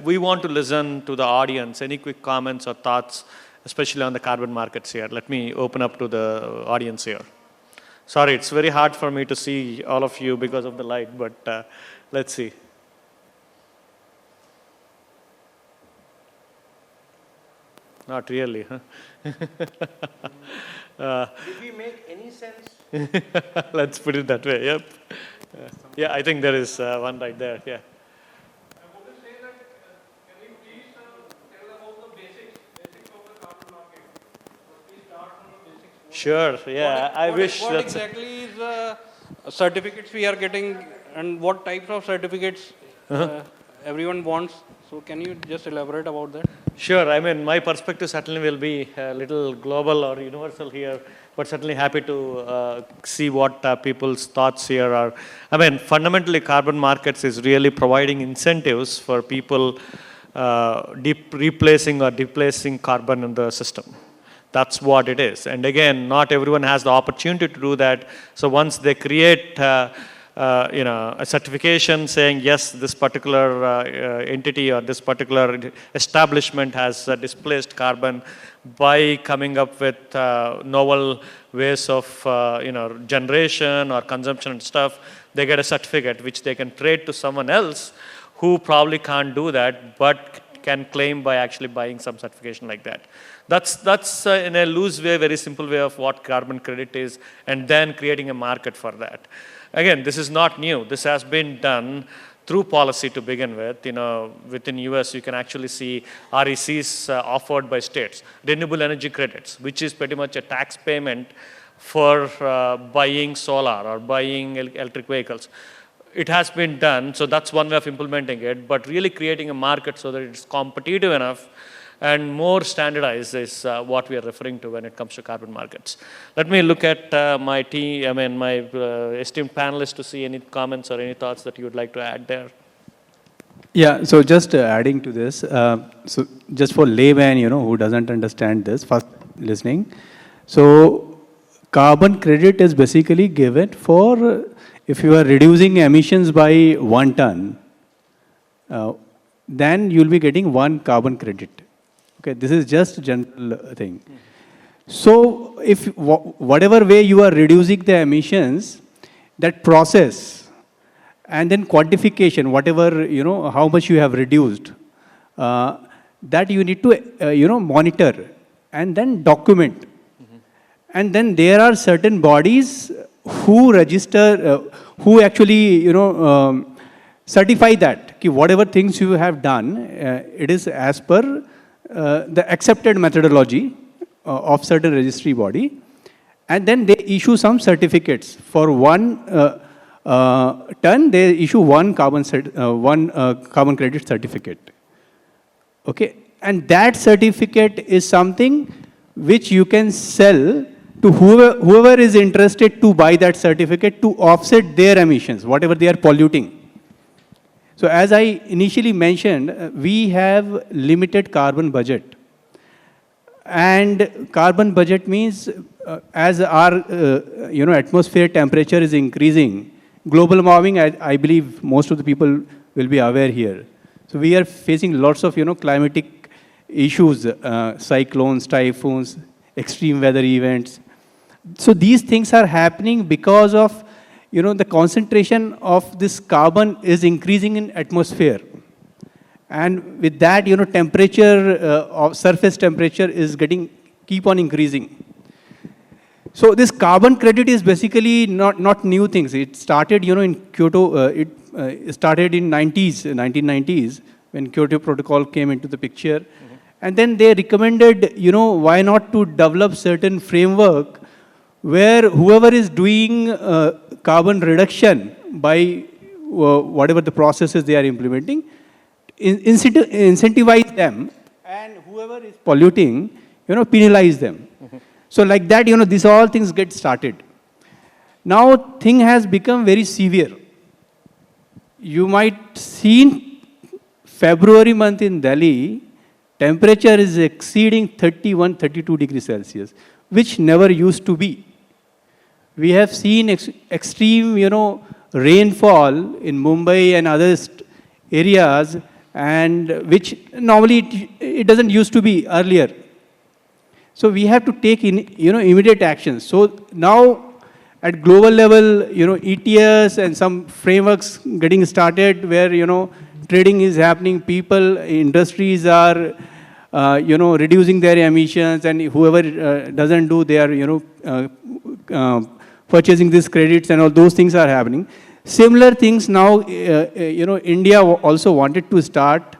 We want to listen to the audience. Any quick comments or thoughts, especially on the carbon markets here? Let me open up to the audience here. Sorry, it's very hard for me to see all of you because of the light, but let's see. Not really, huh? Did we make any sense? Let's put it that way, yep. Yeah, I think there is one right there, yeah. I want to say that, can you please tell about the basics of the carbon market? Please start from the basics. Sure, yeah, I wish what that's... exactly is the certificates we are getting, and what types of certificates everyone wants? So can you just elaborate about that? Sure, I mean, my perspective certainly will be a little global or universal here, but certainly happy to see what people's thoughts here are. I mean, fundamentally, carbon markets is really providing incentives for people replacing or displacing carbon in the system. That's what it is. And again, not everyone has the opportunity to do that. So once they create a certification saying, yes, this particular entity or this particular establishment has displaced carbon by coming up with novel ways of generation or consumption and stuff, they get a certificate which they can trade to someone else who probably can't do that but can claim by actually buying some certification like that. That's in a loose way, very simple way of what carbon credit is, and then creating a market for that. Again, this is not new. This has been done through policy to begin with. Within US, you can actually see RECs offered by states, renewable energy credits, which is pretty much a tax payment for buying solar or buying electric vehicles. It has been done, so that's one way of implementing it, but really creating a market so that it's competitive enough and more standardized is what we are referring to when it comes to carbon markets. Let me look at my esteemed panelists to see any comments or any thoughts that you would like to add there. Yeah, so just adding to this, so just for layman, who doesn't understand this, first listening. So carbon credit is basically given for if you are reducing emissions by 1 ton, then you'll be getting 1 carbon credit. Okay, this is just general thing. So if whatever way you are reducing the emissions, that process and then quantification, whatever, how much you have reduced, that you need to, monitor and then document. And then there are certain bodies who register, who actually, certify that whatever things you have done, it is as per the accepted methodology of certain registry body. And then they issue some certificates. For 1 ton, they issue one carbon credit certificate. Okay, and that certificate is something which you can sell to whoever is interested to buy that certificate to offset their emissions, whatever they are polluting. So as I initially mentioned, we have limited carbon budget. And carbon budget means as our atmosphere temperature is increasing, global warming, I believe most of the people will be aware here. So we are facing lots of climatic issues, cyclones, typhoons, extreme weather events. So these things are happening because of the concentration of this carbon is increasing in atmosphere. And with that, temperature, of surface temperature is keep on increasing. So this carbon credit is basically not new things. It started, in Kyoto, it started in 1990s, when Kyoto Protocol came into the picture. Mm-hmm. And then they recommended, why not to develop certain framework where whoever is doing carbon reduction by whatever the processes they are implementing, incentivize them, and whoever is polluting, penalize them. Mm-hmm. So like that, these all things get started. Now thing has become very severe. You might see February month in Delhi, temperature is exceeding 31, 32 degrees Celsius, which never used to be. We have seen extreme, rainfall in Mumbai and other areas, and which normally it doesn't used to be earlier. So we have to take immediate action. So now at global level, ETS and some frameworks getting started where, trading is happening, people, industries are, reducing their emissions, and whoever doesn't do, they are, purchasing these credits, and all those things are happening. Similar things now, India also wanted to start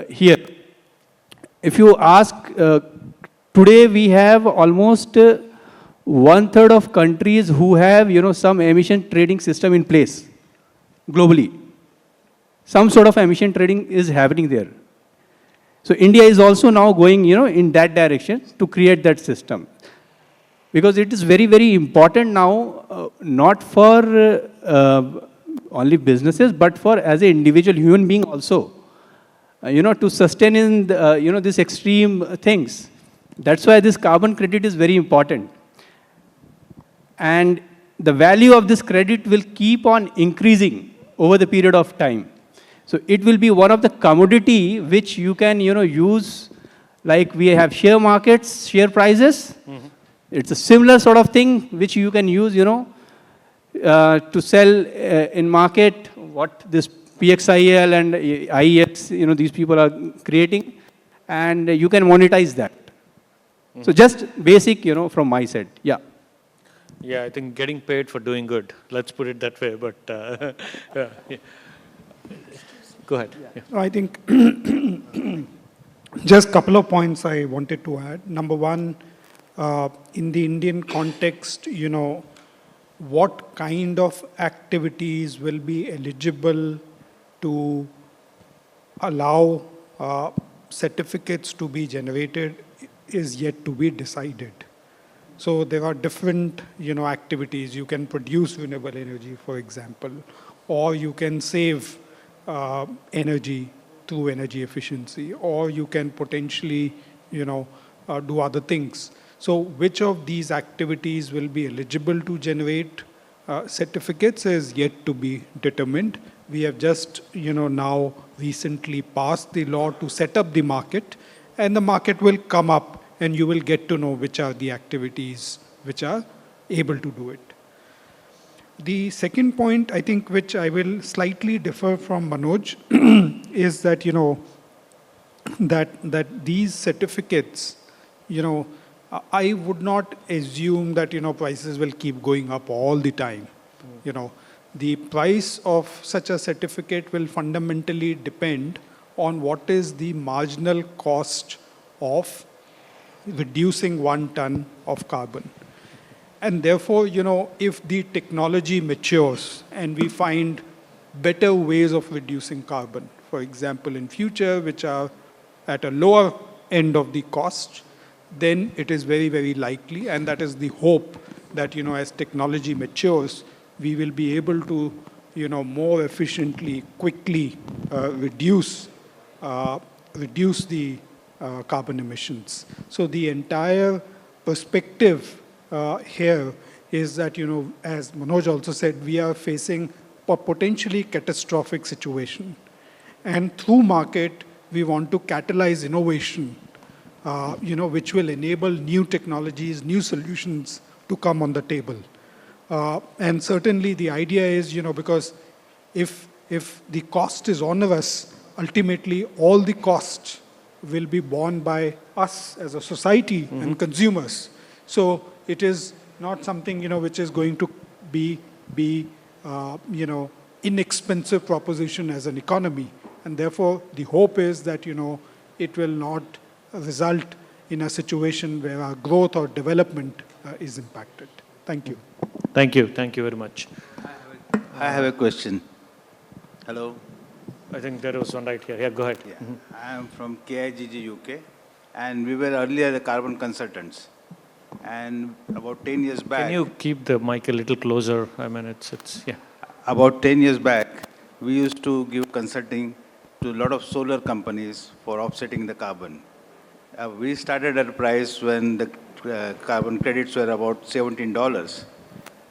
here. If you ask, today we have almost 1/3 of countries who have, some emission trading system in place globally. Some sort of emission trading is happening there. So India is also now going, in that direction to create that system. Because it is very, very important now, not for only businesses, but for as an individual human being also, to sustain in the, these extreme things. That's why this carbon credit is very important. And the value of this credit will keep on increasing over the period of time. So it will be one of the commodity which you can, use, like we have share markets, share prices. Mm-hmm. It's a similar sort of thing which you can use, to sell in market what this PXIL and IEX, these people are creating, and you can monetize that. Mm-hmm. So just basic, from my side. Yeah. Yeah, I think getting paid for doing good. Let's put it that way. But yeah. Go ahead. Yeah. I think just a couple of points I wanted to add. Number one, in the Indian context, what kind of activities will be eligible to allow certificates to be generated is yet to be decided. So there are different, activities. You can produce renewable energy, for example, or you can save energy through energy efficiency, or you can potentially, do other things. So which of these activities will be eligible to generate certificates is yet to be determined. We have just, now recently passed the law to set up the market, and the market will come up and you will get to know which are the activities which are able to do it. The second point, I think, which I will slightly differ from Manoj, is that, that these certificates, I would not assume that, prices will keep going up all the time. The price of such a certificate will fundamentally depend on what is the marginal cost of reducing 1 ton of carbon. And therefore, if the technology matures and we find better ways of reducing carbon, for example, in future, which are at a lower end of the cost, then it is very, very likely, and that is the hope that, as technology matures, we will be able to, more efficiently, quickly reduce the carbon emissions. So the entire perspective here is that, as Manoj also said, we are facing a potentially catastrophic situation. And through market, we want to catalyze innovation, which will enable new technologies, new solutions to come on the table. And certainly the idea is, because if the cost is onerous, ultimately all the costs will be borne by us as a society and consumers. So it is not something, which is going to be inexpensive proposition as an economy. And therefore, the hope is that, it will not result in a situation where our growth or development is impacted. Thank you. Thank you. Thank you very much. I have a question. Hello. I think there was one right here. Yeah, go ahead. Yeah. I am from KIGG UK, and we were earlier the carbon consultants. And about 10 years back... Can you keep the mic a little closer? I mean, it's yeah. About 10 years back, we used to give consulting to a lot of solar companies for offsetting the carbon. We started at a price when the carbon credits were about $17.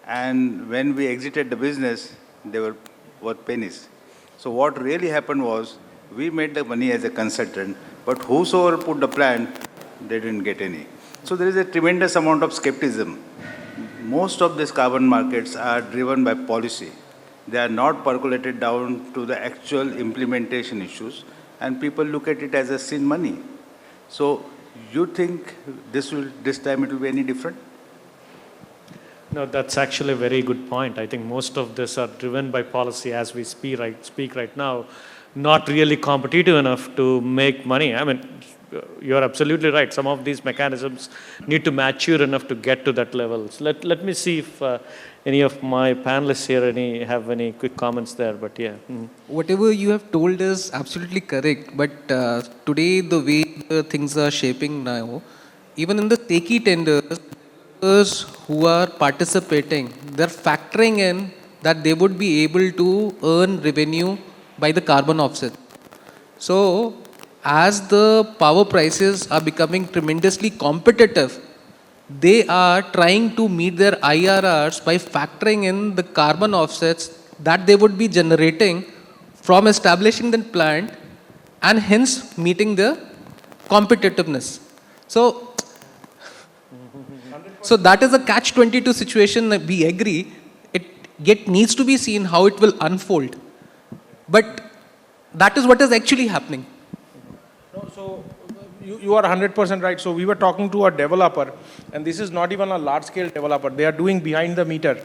And when we exited the business, they were worth pennies. So what really happened was, we made the money as a consultant, but whosoever put the plant, they didn't get any. So there is a tremendous amount of skepticism. Most of these carbon markets are driven by policy. They are not percolated down to the actual implementation issues, and people look at it as a sin money. So you think this time it will be any different? No, that's actually a very good point. I think most of this are driven by policy as we speak right now, not really competitive enough to make money. I mean, you're absolutely right. Some of these mechanisms need to mature enough to get to that level. So let me see if any of my panelists here have any quick comments there, but yeah. Whatever you have told is absolutely correct, but today the way things are shaping now, even in the SECI tenders, who are participating, they're factoring in that they would be able to earn revenue by the carbon offset. So, as the power prices are becoming tremendously competitive, they are trying to meet their IRRs by factoring in the carbon offsets that they would be generating from establishing the plant and hence meeting the competitiveness. So that is a catch-22 situation that we agree. It needs to be seen how it will unfold. But that is what is actually happening. No, so you are 100% right. So we were talking to a developer, and this is not even a large-scale developer. They are doing behind-the-meter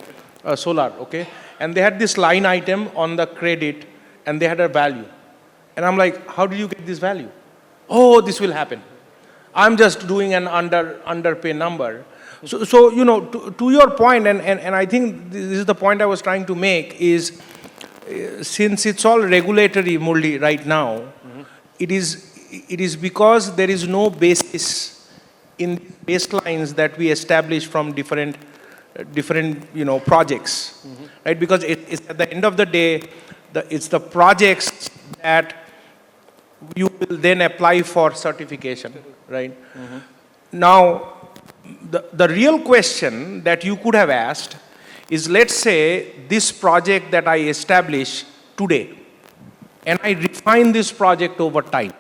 solar, okay? And they had this line item on the credit, and they had a value. And I'm like, how did you get this value? Oh, this will happen. I'm just doing an underpay number. So to your point, and I think this is the point I was trying to make, is since it's all regulatory, Murli, right now, it is because there is no basis in baselines that we establish from different projects, right? Because it's at the end of the day, it's the projects that you will then apply for certification, right? Now, the real question that you could have asked is, let's say this project that I establish today and I refine this project over time,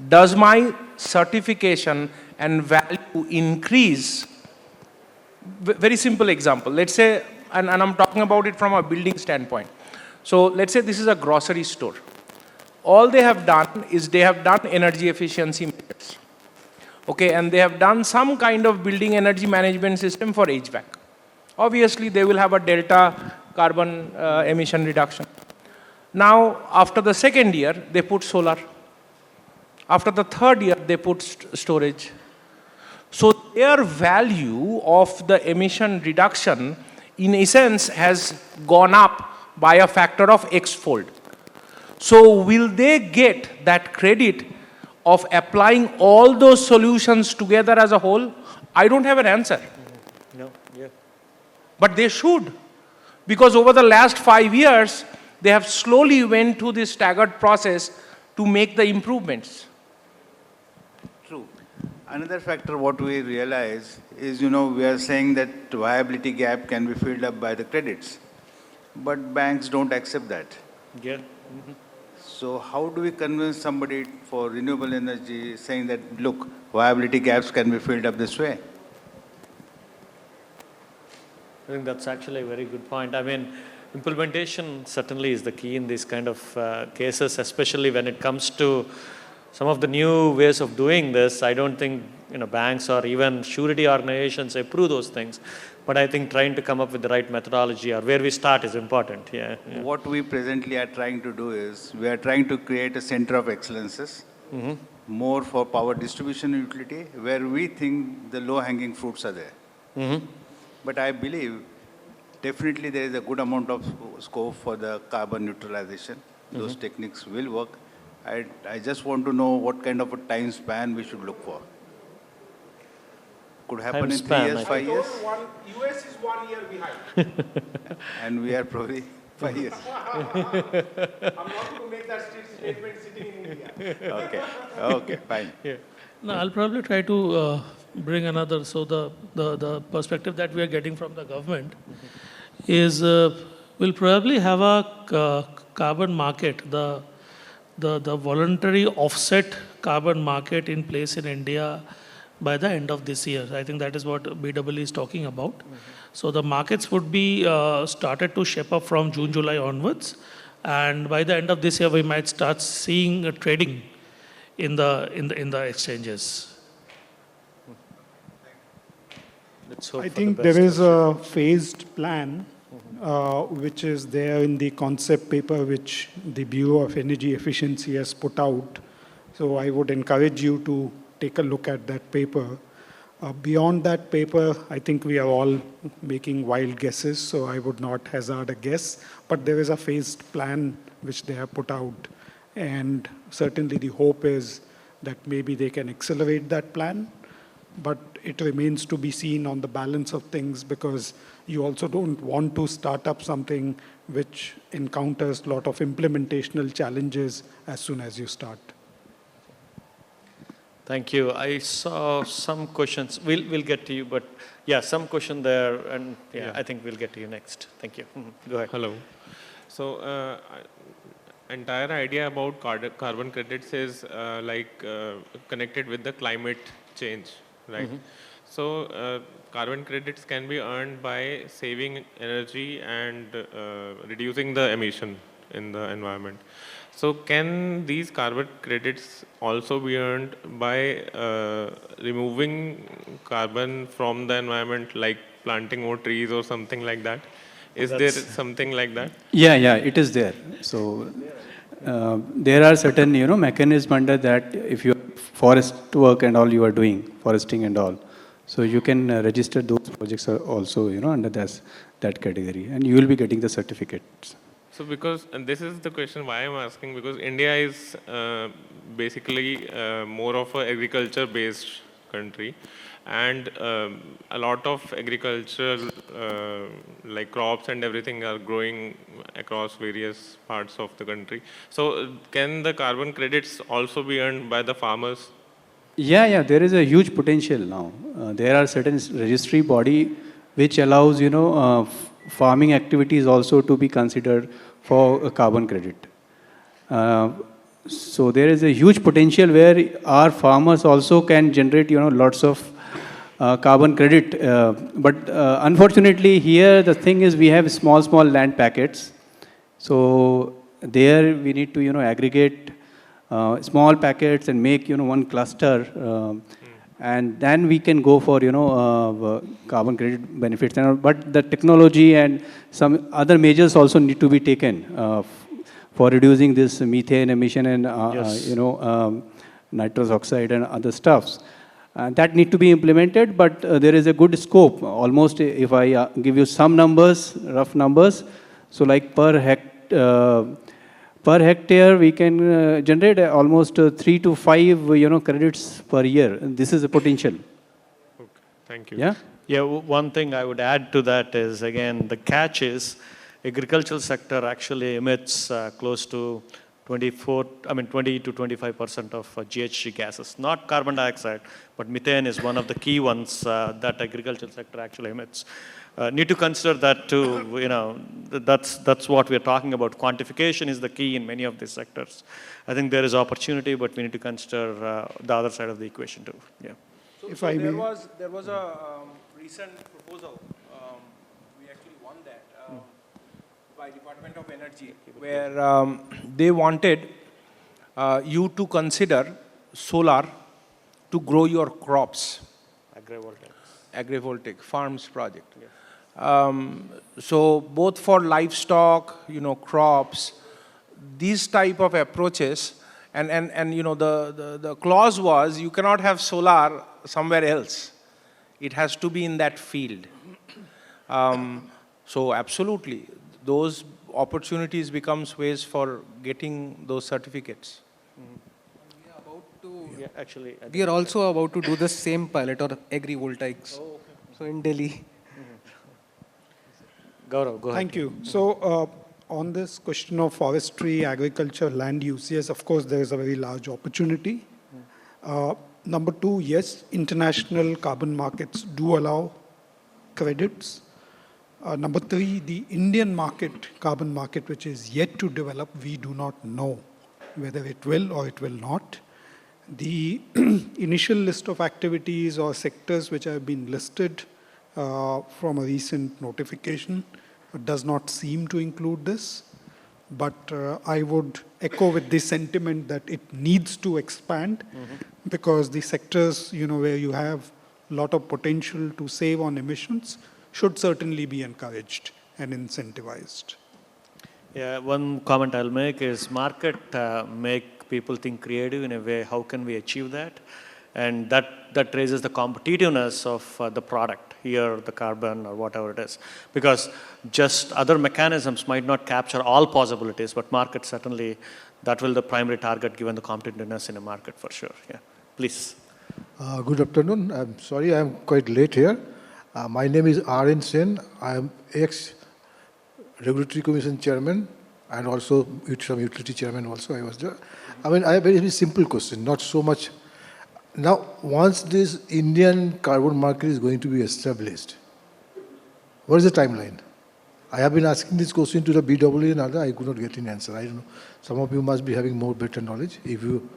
does my certification and value increase? Very simple example. Let's say, and I'm talking about it from a building standpoint. So let's say this is a grocery store. All they have done is they have done energy efficiency measures. Okay, and they have done some kind of building energy management system for HVAC. Obviously, they will have a delta carbon emission reduction. Now, after the second year, they put solar. After the third year, they put storage. So their value of the emission reduction, in essence, has gone up by a factor of X-fold. So will they get that credit of applying all those solutions together as a whole? I don't have an answer. No, yeah. But they should. Because over the last 5 years, they have slowly went through this staggered process to make the improvements. True. Another factor what we realize is, we are saying that viability gap can be filled up by the credits. But banks don't accept that. Yeah. So how do we convince somebody for renewable energy saying that, look, viability gaps can be filled up this way? I think that's actually a very good point. I mean, implementation certainly is the key in these kind of cases, especially when it comes to some of the new ways of doing this. I don't think banks or even surety organizations approve those things. But I think trying to come up with the right methodology or where we start is important. Yeah. What we presently are trying to do is, we are trying to create a center of excellences, more for power distribution utility, where we think the low-hanging fruits are there. But I believe definitely there is a good amount of scope for the carbon neutralization. Those techniques will work. I just want to know what kind of a time span we should look for. Could happen Time in span, 3 years, 5 years, US is 1 year behind. and we are probably 5 years. I'm not going to make that statement sitting in India. Okay, fine. No, I'll probably try to bring another. So the perspective that we are getting from the government is we'll probably have a carbon market, the voluntary offset carbon market in place in India by the end of this year. I think that is what BEE is talking about. So the markets would be started to shape up from June, July onwards. And by the end of this year, we might start seeing trading in the exchanges. Let's hope I for think the best. there is a phased plan, which is there in the concept paper which the Bureau of Energy Efficiency has put out. So I would encourage you to take a look at that paper. Beyond that paper, I think we are all making wild guesses, so I would not hazard a guess. But there is a phased plan which they have put out. And certainly the hope is that maybe they can accelerate that plan. But it remains to be seen on the balance of things, because you also don't want to start up something which encounters a lot of implementational challenges as soon as you start. Thank you. I saw some questions. We'll get to you, but yeah, some question there, and I think we'll get to you next. Thank you. Go ahead. Hello. So, entire idea about carbon credits is connected with the climate change, right? So, carbon credits can be earned by saving energy and reducing the emission in the environment. So can these carbon credits also be earned by removing carbon from the environment, like planting more trees or something like that? Is there something like that? Yeah, it is there. So there are certain, mechanisms under that. If you forest work and all you are doing, foresting and all, so you can register those projects also, under that category, and you will be getting the certificates. So because, and this is the question why I'm asking, because India is basically more of an agriculture-based country, and a lot of agricultural like crops and everything are growing across various parts of the country. So can the carbon credits also be earned by the farmers? Yeah, there is a huge potential now. There are certain registry body which allows, farming activities also to be considered for a carbon credit. So there is a huge potential where our farmers also can generate, lots of carbon credit. But unfortunately, here the thing is we have small land packets. So there we need to, aggregate small packets and make, one cluster. And then we can go for, carbon credit benefits. But the technology and some other measures also need to be taken for reducing this methane emission and, nitrous oxide and other stuffs. That need to be implemented, but there is a good scope. Almost, if I give you some numbers, rough numbers, so like per hectare, we can generate almost 3 to 5, credits per year. This is a potential. Okay, thank you. Yeah. Yeah, one thing I would add to that is, again, the catch is agricultural sector actually emits close to 20 to 25% of GHG gases, not carbon dioxide, but methane is one of the key ones that agricultural sector actually emits. Need to consider that too, that's what we're talking about. Quantification is the key in many of these sectors. I think there is opportunity, but we need to consider the other side of the equation too. Yeah. So there was a recent proposal, we actually won that, by Department of Energy, where they wanted you to consider solar to grow your crops. Agrivoltaic farms project. Yes. So both for livestock, crops, these type of approaches, and the clause was you cannot have solar somewhere else. It has to be in that field. So absolutely, those opportunities becomes ways for getting those certificates. We are also about to do the same pilot on agrivoltaics. Oh, okay. So in Delhi. Gaurav, go ahead. Thank you. So on this question of forestry, agriculture, land use, yes, of course, there is a very large opportunity. Number two, yes, international carbon markets do allow credits. Number three, the Indian market, carbon market, which is yet to develop, we do not know whether it will or it will not. The initial list of activities or sectors which have been listed from a recent notification does not seem to include this. But I would echo with the sentiment that it needs to expand because the sectors, where you have a lot of potential to save on emissions should certainly be encouraged and incentivized. Yeah, one comment I'll make is market make people think creative in a way, how can we achieve that? And that raises the competitiveness of the product, here the carbon or whatever it is. Because just other mechanisms might not capture all possibilities, but market certainly, that will the primary target given the competitiveness in a market for sure. Yeah, please. Good afternoon. I'm sorry I'm quite late here. My name is R.N. Sen. I am ex-Regulatory Commission Chairman and also some utility chairman also I was there. I have a very simple question, not so much. Now, once this Indian carbon market is going to be established, what is the timeline? I have been asking this question to the BW and other, I could not get an answer. I don't know. Some of you must be having more better knowledge. If you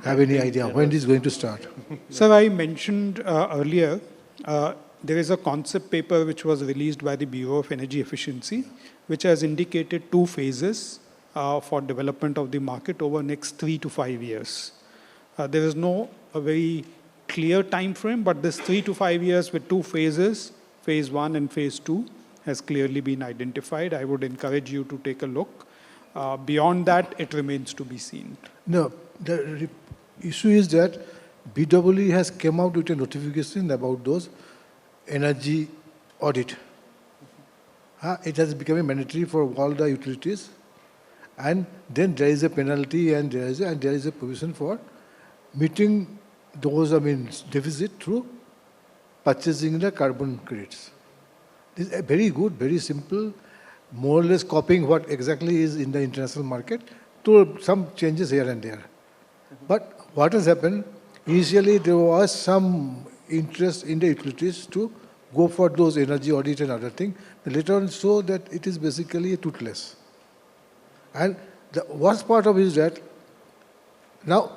have any idea when it is going to start. Sir, I mentioned earlier, there is a concept paper which was released by the Bureau of Energy Efficiency, which has indicated 2 phases for development of the market over next 3 to 5 years. There is no a very clear time frame, but this 3 to 5 years with 2 phases, phase 1 and phase 2, has clearly been identified. I would encourage you to take a look. Beyond that, it remains to be seen. No, the issue is that BW has come out with a notification about those energy audit. It has become mandatory for all the utilities, and then there is a penalty and there is a provision for meeting those deficit through purchasing the carbon credits. This is very good, very simple, more or less copying what exactly is in the international market to some changes here and there. But what has happened, initially there was some interest in the utilities to go for those energy audit and other things, later on show that it is basically toothless. And the worst part of it is that now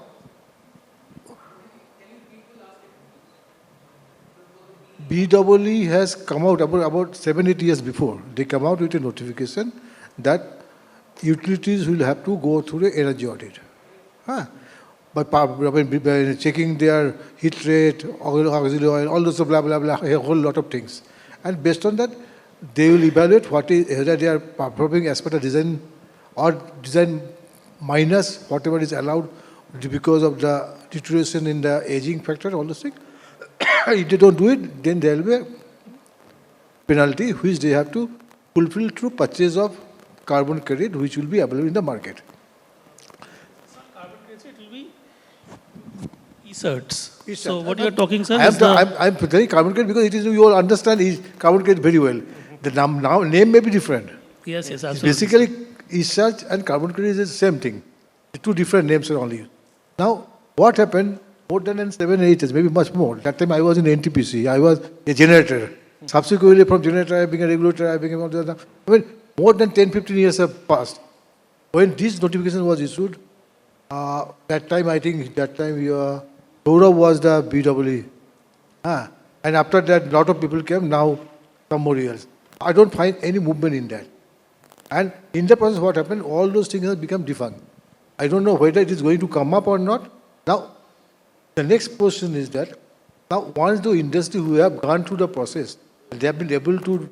BEE has come out about 7-8 years before. They come out with a notification that utilities will have to go through the energy audit. By checking their heat rate, auxiliary oil, all those blah, blah, blah, a whole lot of things. And based on that, they will evaluate whether they are performing as per the design or design minus whatever is allowed because of the deterioration in the aging factor, all those things. If they don't do it, then there will be a penalty which they have to fulfill through purchase of carbon credit, which will be available in the market. Carbon credits, it will be e-certs. So what you are talking, sir, I'm telling carbon credit because it is, you all understand carbon credit very well. The now name may be different. Yes, yes, absolutely. Basically, e-search and carbon credit is the same thing. The two different names are only used. Now, what happened? More than 7 or 8 years, maybe much more. That time I was in NTPC. I was a generator. Subsequently, from generator, I became a regulator. I became more than 10-15 years have passed. When this notification was issued, that time Dora was the BEE. And after that, a lot of people came. Now, somebody else. I don't find any movement in that. And in the process, what happened? All those things have become defunct. I don't know whether it is going to come up or not. Now, the next question is that, now once the industry who have gone through the process, they have been able to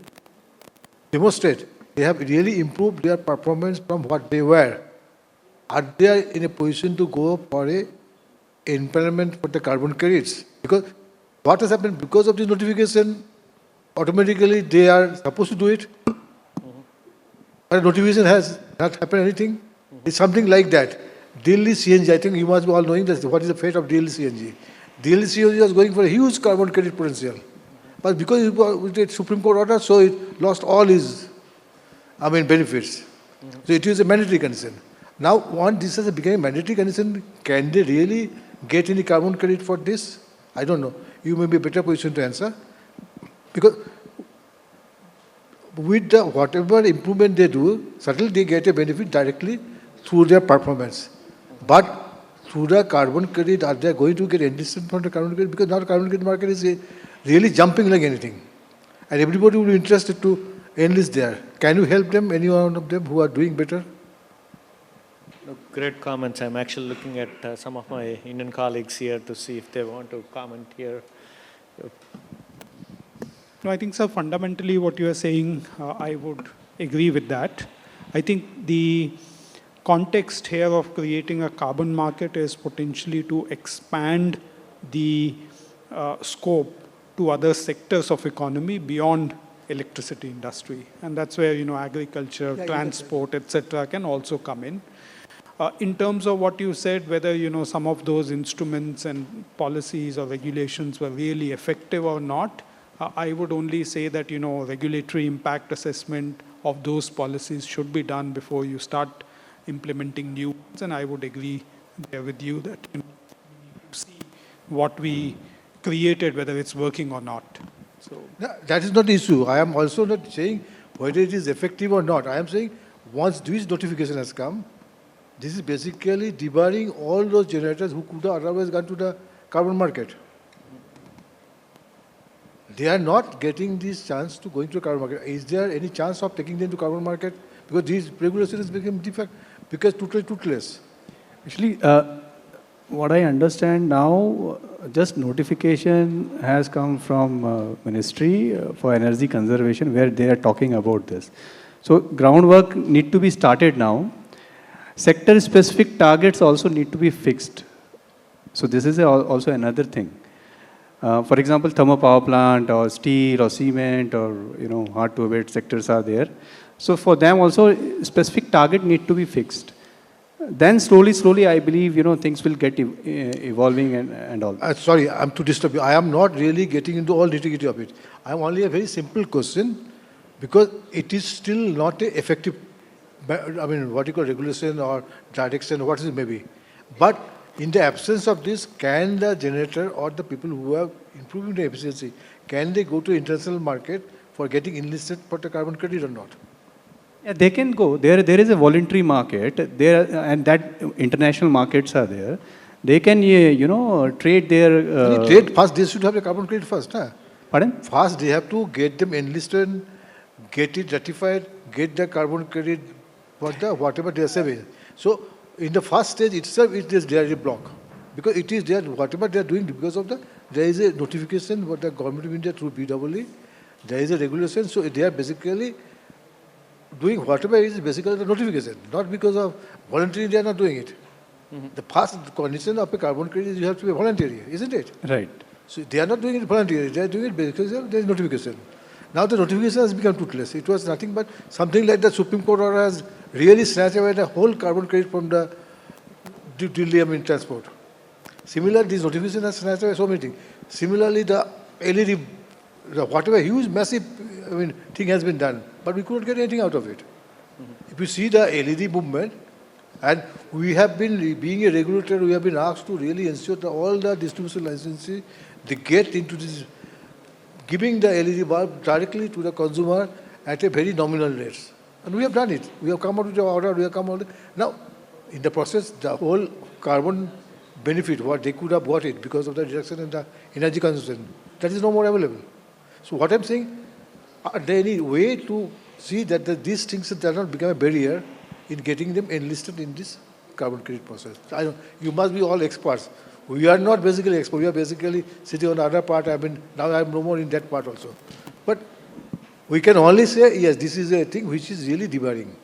demonstrate, they have really improved their performance from what they were. Are they in a position to go for a impairment for the carbon credits? Because what has happened, because of this notification, automatically they are supposed to do it. But notification has not happened anything. It's something like that. Delhi CNG, I think you must be all knowing that what is the fate of Delhi CNG. Delhi CNG was going for a huge carbon credit potential. But because it was a Supreme Court order, so it lost all its benefits. So it is a mandatory concern. Now, once this has become a mandatory concern, can they really get any carbon credit for this? I don't know. You may be a better position to answer. Because with whatever improvement they do, certainly they get a benefit directly through their performance. But through the carbon credit, are they going to get NDCs from the carbon credit? Because now the carbon credit market is really jumping like anything. And everybody will be interested to enlist there. Can you help them, any one of them who are doing better? Great comments. I'm actually looking at some of my Indian colleagues here to see if they want to comment here. No, I think, sir, fundamentally what you are saying, I would agree with that. I think the context here of creating a carbon market is potentially to expand the scope to other sectors of economy beyond electricity industry. And that's where, agriculture, transport, etc. can also come in. In terms of what you said, whether, some of those instruments and policies or regulations were really effective or not, I would only say that, regulatory impact assessment of those policies should be done before you start implementing new ones. And I would agree there with you that we need to see what we created, whether it's working or not. So that is not the issue. I am also not saying whether it is effective or not. I am saying once this notification has come, this is basically debarring all those generators who could have otherwise gone to the carbon market. They are not getting this chance to going to the carbon market. Is there any chance of taking them to carbon market? Because these regulations become defect, because toothless. Actually, what I understand now, just notification has come from Ministry for Energy Conservation, where they are talking about this. So groundwork need to be started now. Sector-specific targets also need to be fixed. So this is also another thing. For example, thermal power plant or steel or cement or hard to abate sectors are there. So for them also specific target need to be fixed. Then slowly, I believe things will get evolving and all. Sorry, I'm to disturb you. I am not really getting into all nitty-gritty of it. I am only a very simple question, because it is still not a effective, what you call regulation or direction, what it may be. But in the absence of this, can the generator or the people who are improving the efficiency, can they go to international market for getting enlisted for the carbon credit or not? Yeah, they can go. There is a voluntary market there, and that international markets are there. They can, trade their. Trade first. They should have a carbon credit first, huh? Pardon? First, they have to get them enlisted, get it ratified, get the carbon credit for the whatever they are saving. So, in the first stage itself, it is there is a block because it is there whatever they are doing because of there is a notification what the government of India through BEE. There is a regulation, so they are basically doing whatever is basically the notification, not because of voluntary they are not doing it. The first condition of a carbon credit is you have to be voluntary, isn't it? Right. So they are not doing it voluntarily, they are doing it because there is notification. Now the notification has become toothless. It was nothing but something like the Supreme Court order has really snatched away the whole carbon credit from the transport. Similarly, this notification has snatched away so many things. Similarly, the LED, whatever huge, massive, thing has been done, but we couldn't get anything out of it. If you see the LED movement, and we have been, being a regulator, we have been asked to really ensure that all the distribution licenses, they get into this, giving the LED bulb directly to the consumer at a very nominal rates. And we have done it. We have come out with the order, we have come out. Now, in the process, the whole carbon benefit, what they could have bought it because of the reduction in the energy consumption, that is no more available. So what I'm saying, are there any way to see that these things do not become a barrier in getting them enlisted in this carbon credit process? You must be all experts. We are not basically experts. We are basically sitting on the other part. Now I'm no more in that part also. But we can only say, yes, this is a thing which is really debarring.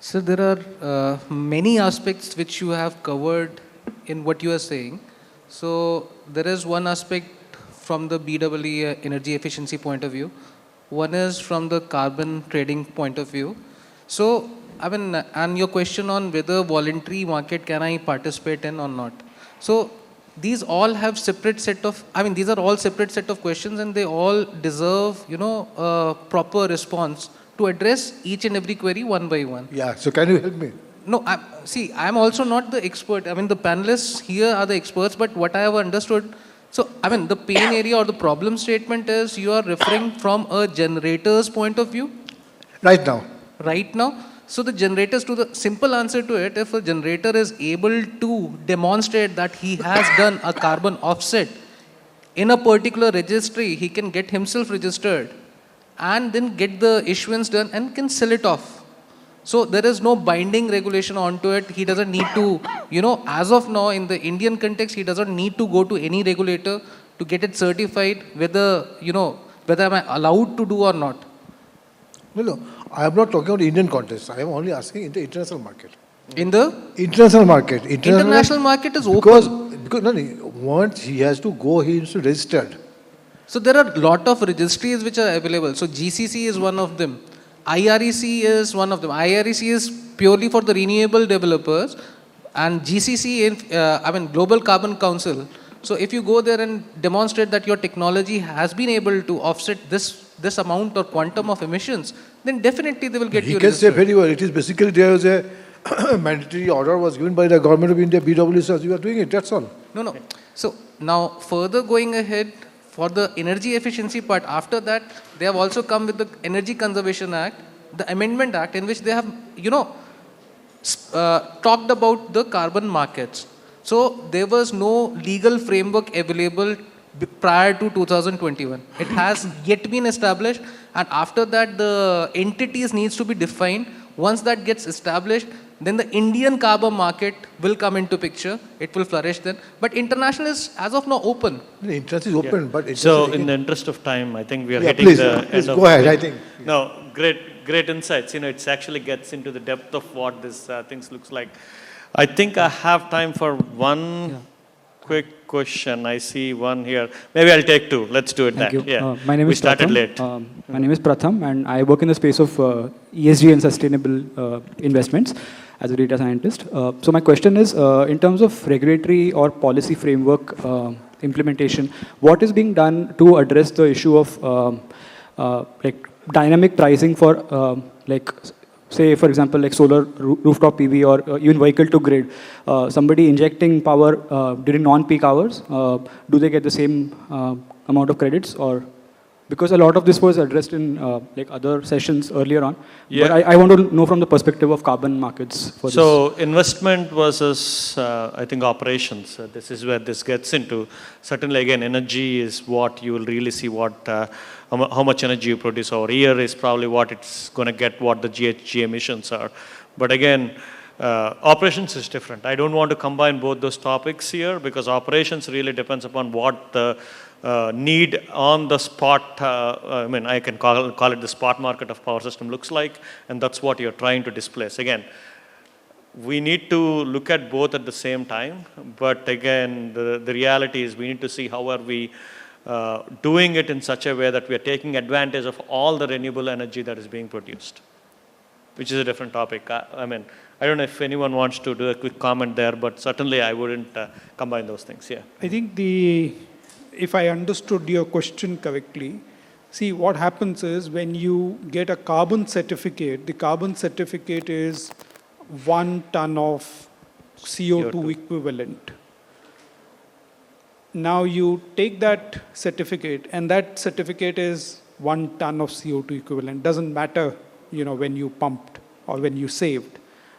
So there are many aspects which you have covered in what you are saying. So there is one aspect from the BEE energy efficiency point of view. One is from the carbon trading point of view. So, and your question on whether voluntary market can I participate in or not. So, these all have separate set of, these are all separate set of questions and they all deserve, a proper response to address each and every query one by one. Yeah, so can you help me? No, I'm also not the expert. The panelists here are the experts, but what I have understood, so, the pain area or the problem statement is you are referring from a generator's point of view? Right now. Right now. So, the generators, to the simple answer to it, if a generator is able to demonstrate that he has done a carbon offset in a particular registry, he can get himself registered and then get the issuance done and can sell it off. So there is no binding regulation onto it. He doesn't need to, as of now in the Indian context, he doesn't need to go to any regulator to get it certified whether, whether am I allowed to do or not. No, I am not talking about the Indian context. I am only asking in the international market. In the? International market. International market is open. Because once he has to go, he is registered. So there are a lot of registries which are available. So GCC is one of them. IREC is one of them. IREC is purely for the renewable developers, and GCC, Global Carbon Council. So if you go there and demonstrate that your technology has been able to offset this amount or quantum of emissions, then definitely they will get you registered. He can say very well. It is basically there is a mandatory order was given by the government of India, BEE says you are doing it, that's all. No. So now further going ahead, for the energy efficiency part, after that, they have also come with the Energy Conservation Act, the Amendment Act, in which they have, talked about the carbon markets. So there was no legal framework available prior to 2021. It has yet been established, and after that, the entities needs to be defined. Once that gets established, then the Indian carbon market will come into picture. It will flourish then. But international is, as of now, open. The interest is open, but it's so in the interest of time, I think we are hitting please, the please end of go ahead, I think. No, great insights. It actually gets into the depth of what this things looks like. I think I have time for one quick question. I see one here. Maybe I'll take two. Let's do it. Thank you. Yeah. My name we is started Pratham. late. My name is Pratham, and I work in the space of ESG and sustainable investments as a data scientist. So my question is, in terms of regulatory or policy framework implementation, what is being done to address the issue of dynamic pricing for say, for example, like solar rooftop PV or even vehicle to grid, somebody injecting power during non-peak hours, do they get the same amount of credits? Or because a lot of this was addressed in like other sessions earlier on. Yeah. But I want to know from the perspective of carbon markets for So investment versus, I think, operations. This is where this gets into. Certainly, again, energy is what you will really see what, how much energy you produce over a year is probably what it's going to get, what the GHG emissions are. But again, operations is different. I don't want to combine both those topics here because operations really depends upon what the need on the spot, I mean, I can call it the spot market of power system looks like, and that's what you're trying to displace. Again, we need to look at both at the same time, but again, the reality is we need to see how are we doing it in such a way that we are taking advantage of all the renewable energy that is being produced, which is a different topic. I mean, I don't know if anyone wants to do a quick comment there, but certainly I wouldn't combine those things, yeah. I think if I understood your question correctly, see what happens is when you get a carbon certificate, the carbon certificate is 1 ton of CO2 equivalent. Now you take that certificate and that certificate is 1 ton of CO2 equivalent. Doesn't matter, when you pumped or when you saved.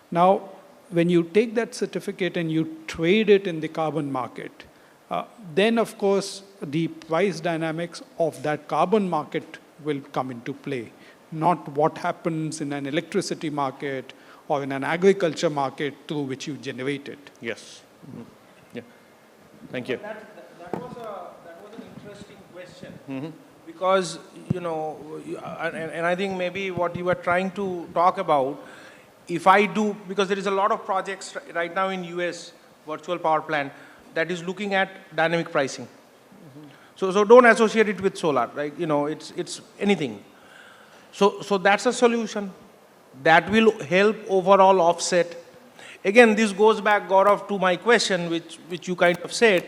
Now, when you take that certificate and you trade it in the carbon market, then of course the price dynamics of that carbon market will come into play, not what happens in an electricity market or in an agriculture market through which you generate it. Yes. Mm-hmm. Yeah. Thank you. That was an interesting question because, and I think maybe what you were trying to talk about, if I do, because there is a lot of projects right now in US, virtual power plant, that is looking at dynamic pricing. So don't associate it with solar, right? It's anything. So that's a solution that will help overall offset. Again, this goes back, Gaurav, to my question, which you kind of said.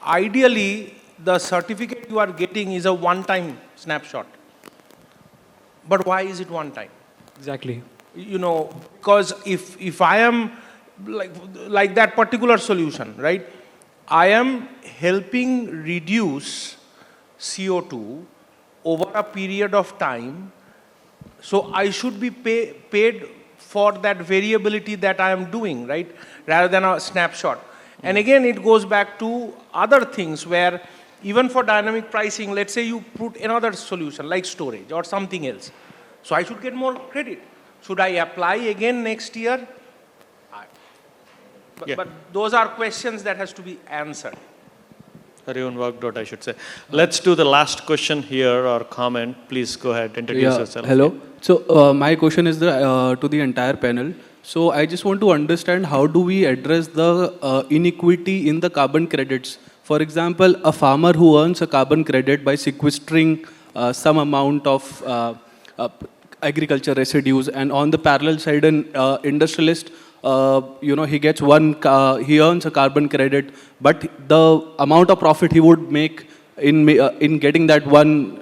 Ideally, the certificate you are getting is a one-time snapshot. But why is it one time? Exactly. Because if I am like that particular solution, right? I am helping reduce CO2 over a period of time. So I should be paid for that variability that I am doing, right? Rather than a snapshot. And again, it goes back to other things where even for dynamic pricing, let's say you put another solution like storage or something else. So I should get more credit. Should I apply again next year? But those are questions that has to be answered. Everyone worked out, I should say. Let's do the last question here or comment. Please go ahead, introduce yourself. Hello. So my question is to the entire panel. So I just want to understand how do we address the inequity in the carbon credits. For example, a farmer who earns a carbon credit by sequestering some amount of agriculture residues, and on the parallel side, an industrialist, he gets he earns a carbon credit, but the amount of profit he would make in getting that one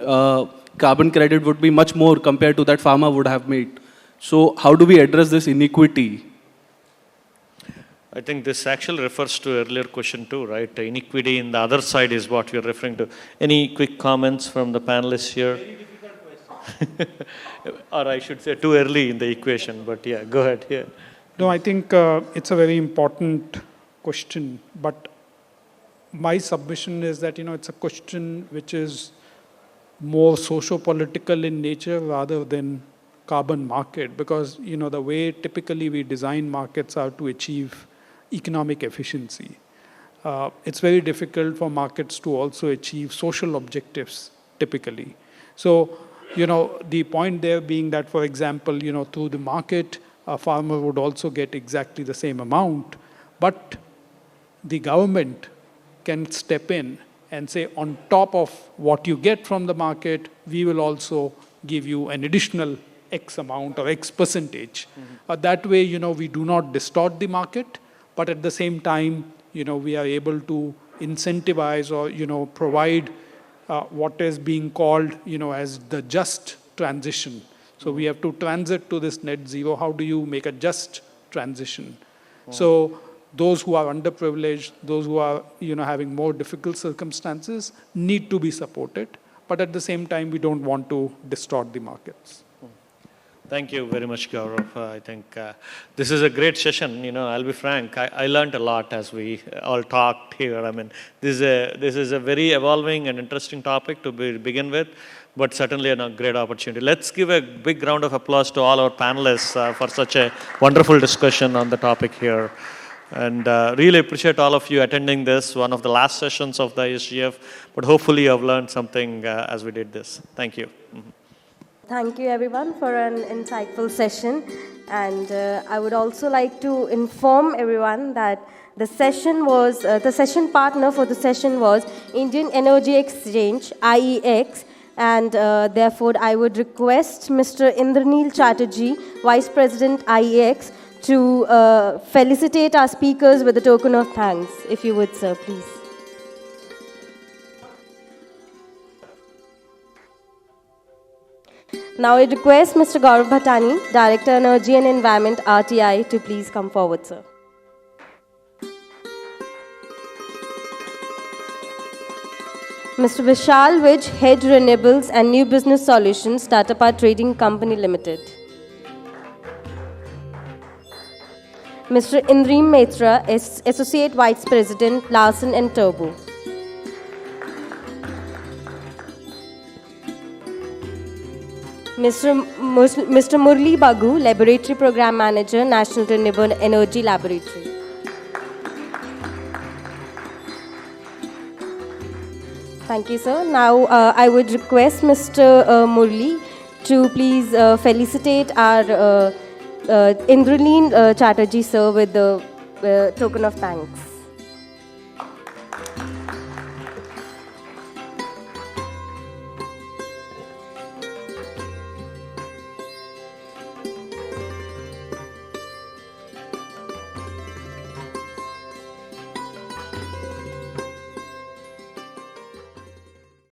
carbon credit would be much more compared to that farmer would have made. So how do we address this inequity? I think this actually refers to earlier question too, right? The inequity in the other side is what you're referring to. Any quick comments from the panelists here? Very difficult question. Or I should say too early in the equation, but yeah, go ahead here. No, I think it's a very important question, but my submission is that, it's a question which is more socio-political in nature rather than carbon market, because, the way typically we design markets are to achieve economic efficiency. It's very difficult for markets to also achieve social objectives typically. So, the point there being that, for example, through the market, a farmer would also get exactly the same amount, but the government can step in and say, on top of what you get from the market, we will also give you an additional X amount or X percentage. That way, we do not distort the market, but at the same time, we are able to incentivize or, provide what is being called, as the just transition. So we have to transit to this net zero. How do you make a just transition? So those who are underprivileged, those who are having more difficult circumstances need to be supported. But at the same time, we don't want to distort the markets. Thank you very much, Gaurav. I think this is a great session. I'll be frank. I learned a lot as we all talked here. I mean, this is a very evolving and interesting topic to begin with, but certainly a great opportunity. Let's give a big round of applause to all our panelists for such a wonderful discussion on the topic here. And really appreciate all of you attending this, one of the last sessions of the ISGF, but hopefully you have learned something as we did this. Thank you. Thank you, everyone, for an insightful session. And I would also like to inform everyone that the session partner for the session was Indian Energy Exchange, IEX, and therefore I would request Mr. Indranil Chatterjee, Vice President IEX, to felicitate our speakers with a token of thanks. If you would, sir, please. Now I request Mr. Gaurav Bhatani, Director Energy and Environment, RTI, to please come forward, sir. Mr. Vishal Vij, Head Renewables and New Business Solutions, Tata Power Trading Company Limited. Mr. Indreem Mehta, Associate Vice President, Larsen & Toubro. Mr. Murli Bagu, Laboratory Program Manager, National Renewable Energy Laboratory. Thank you, sir. Now, I would request Mr. Murli to please felicitate our Indranil Chatterjee, sir, with the token of thanks.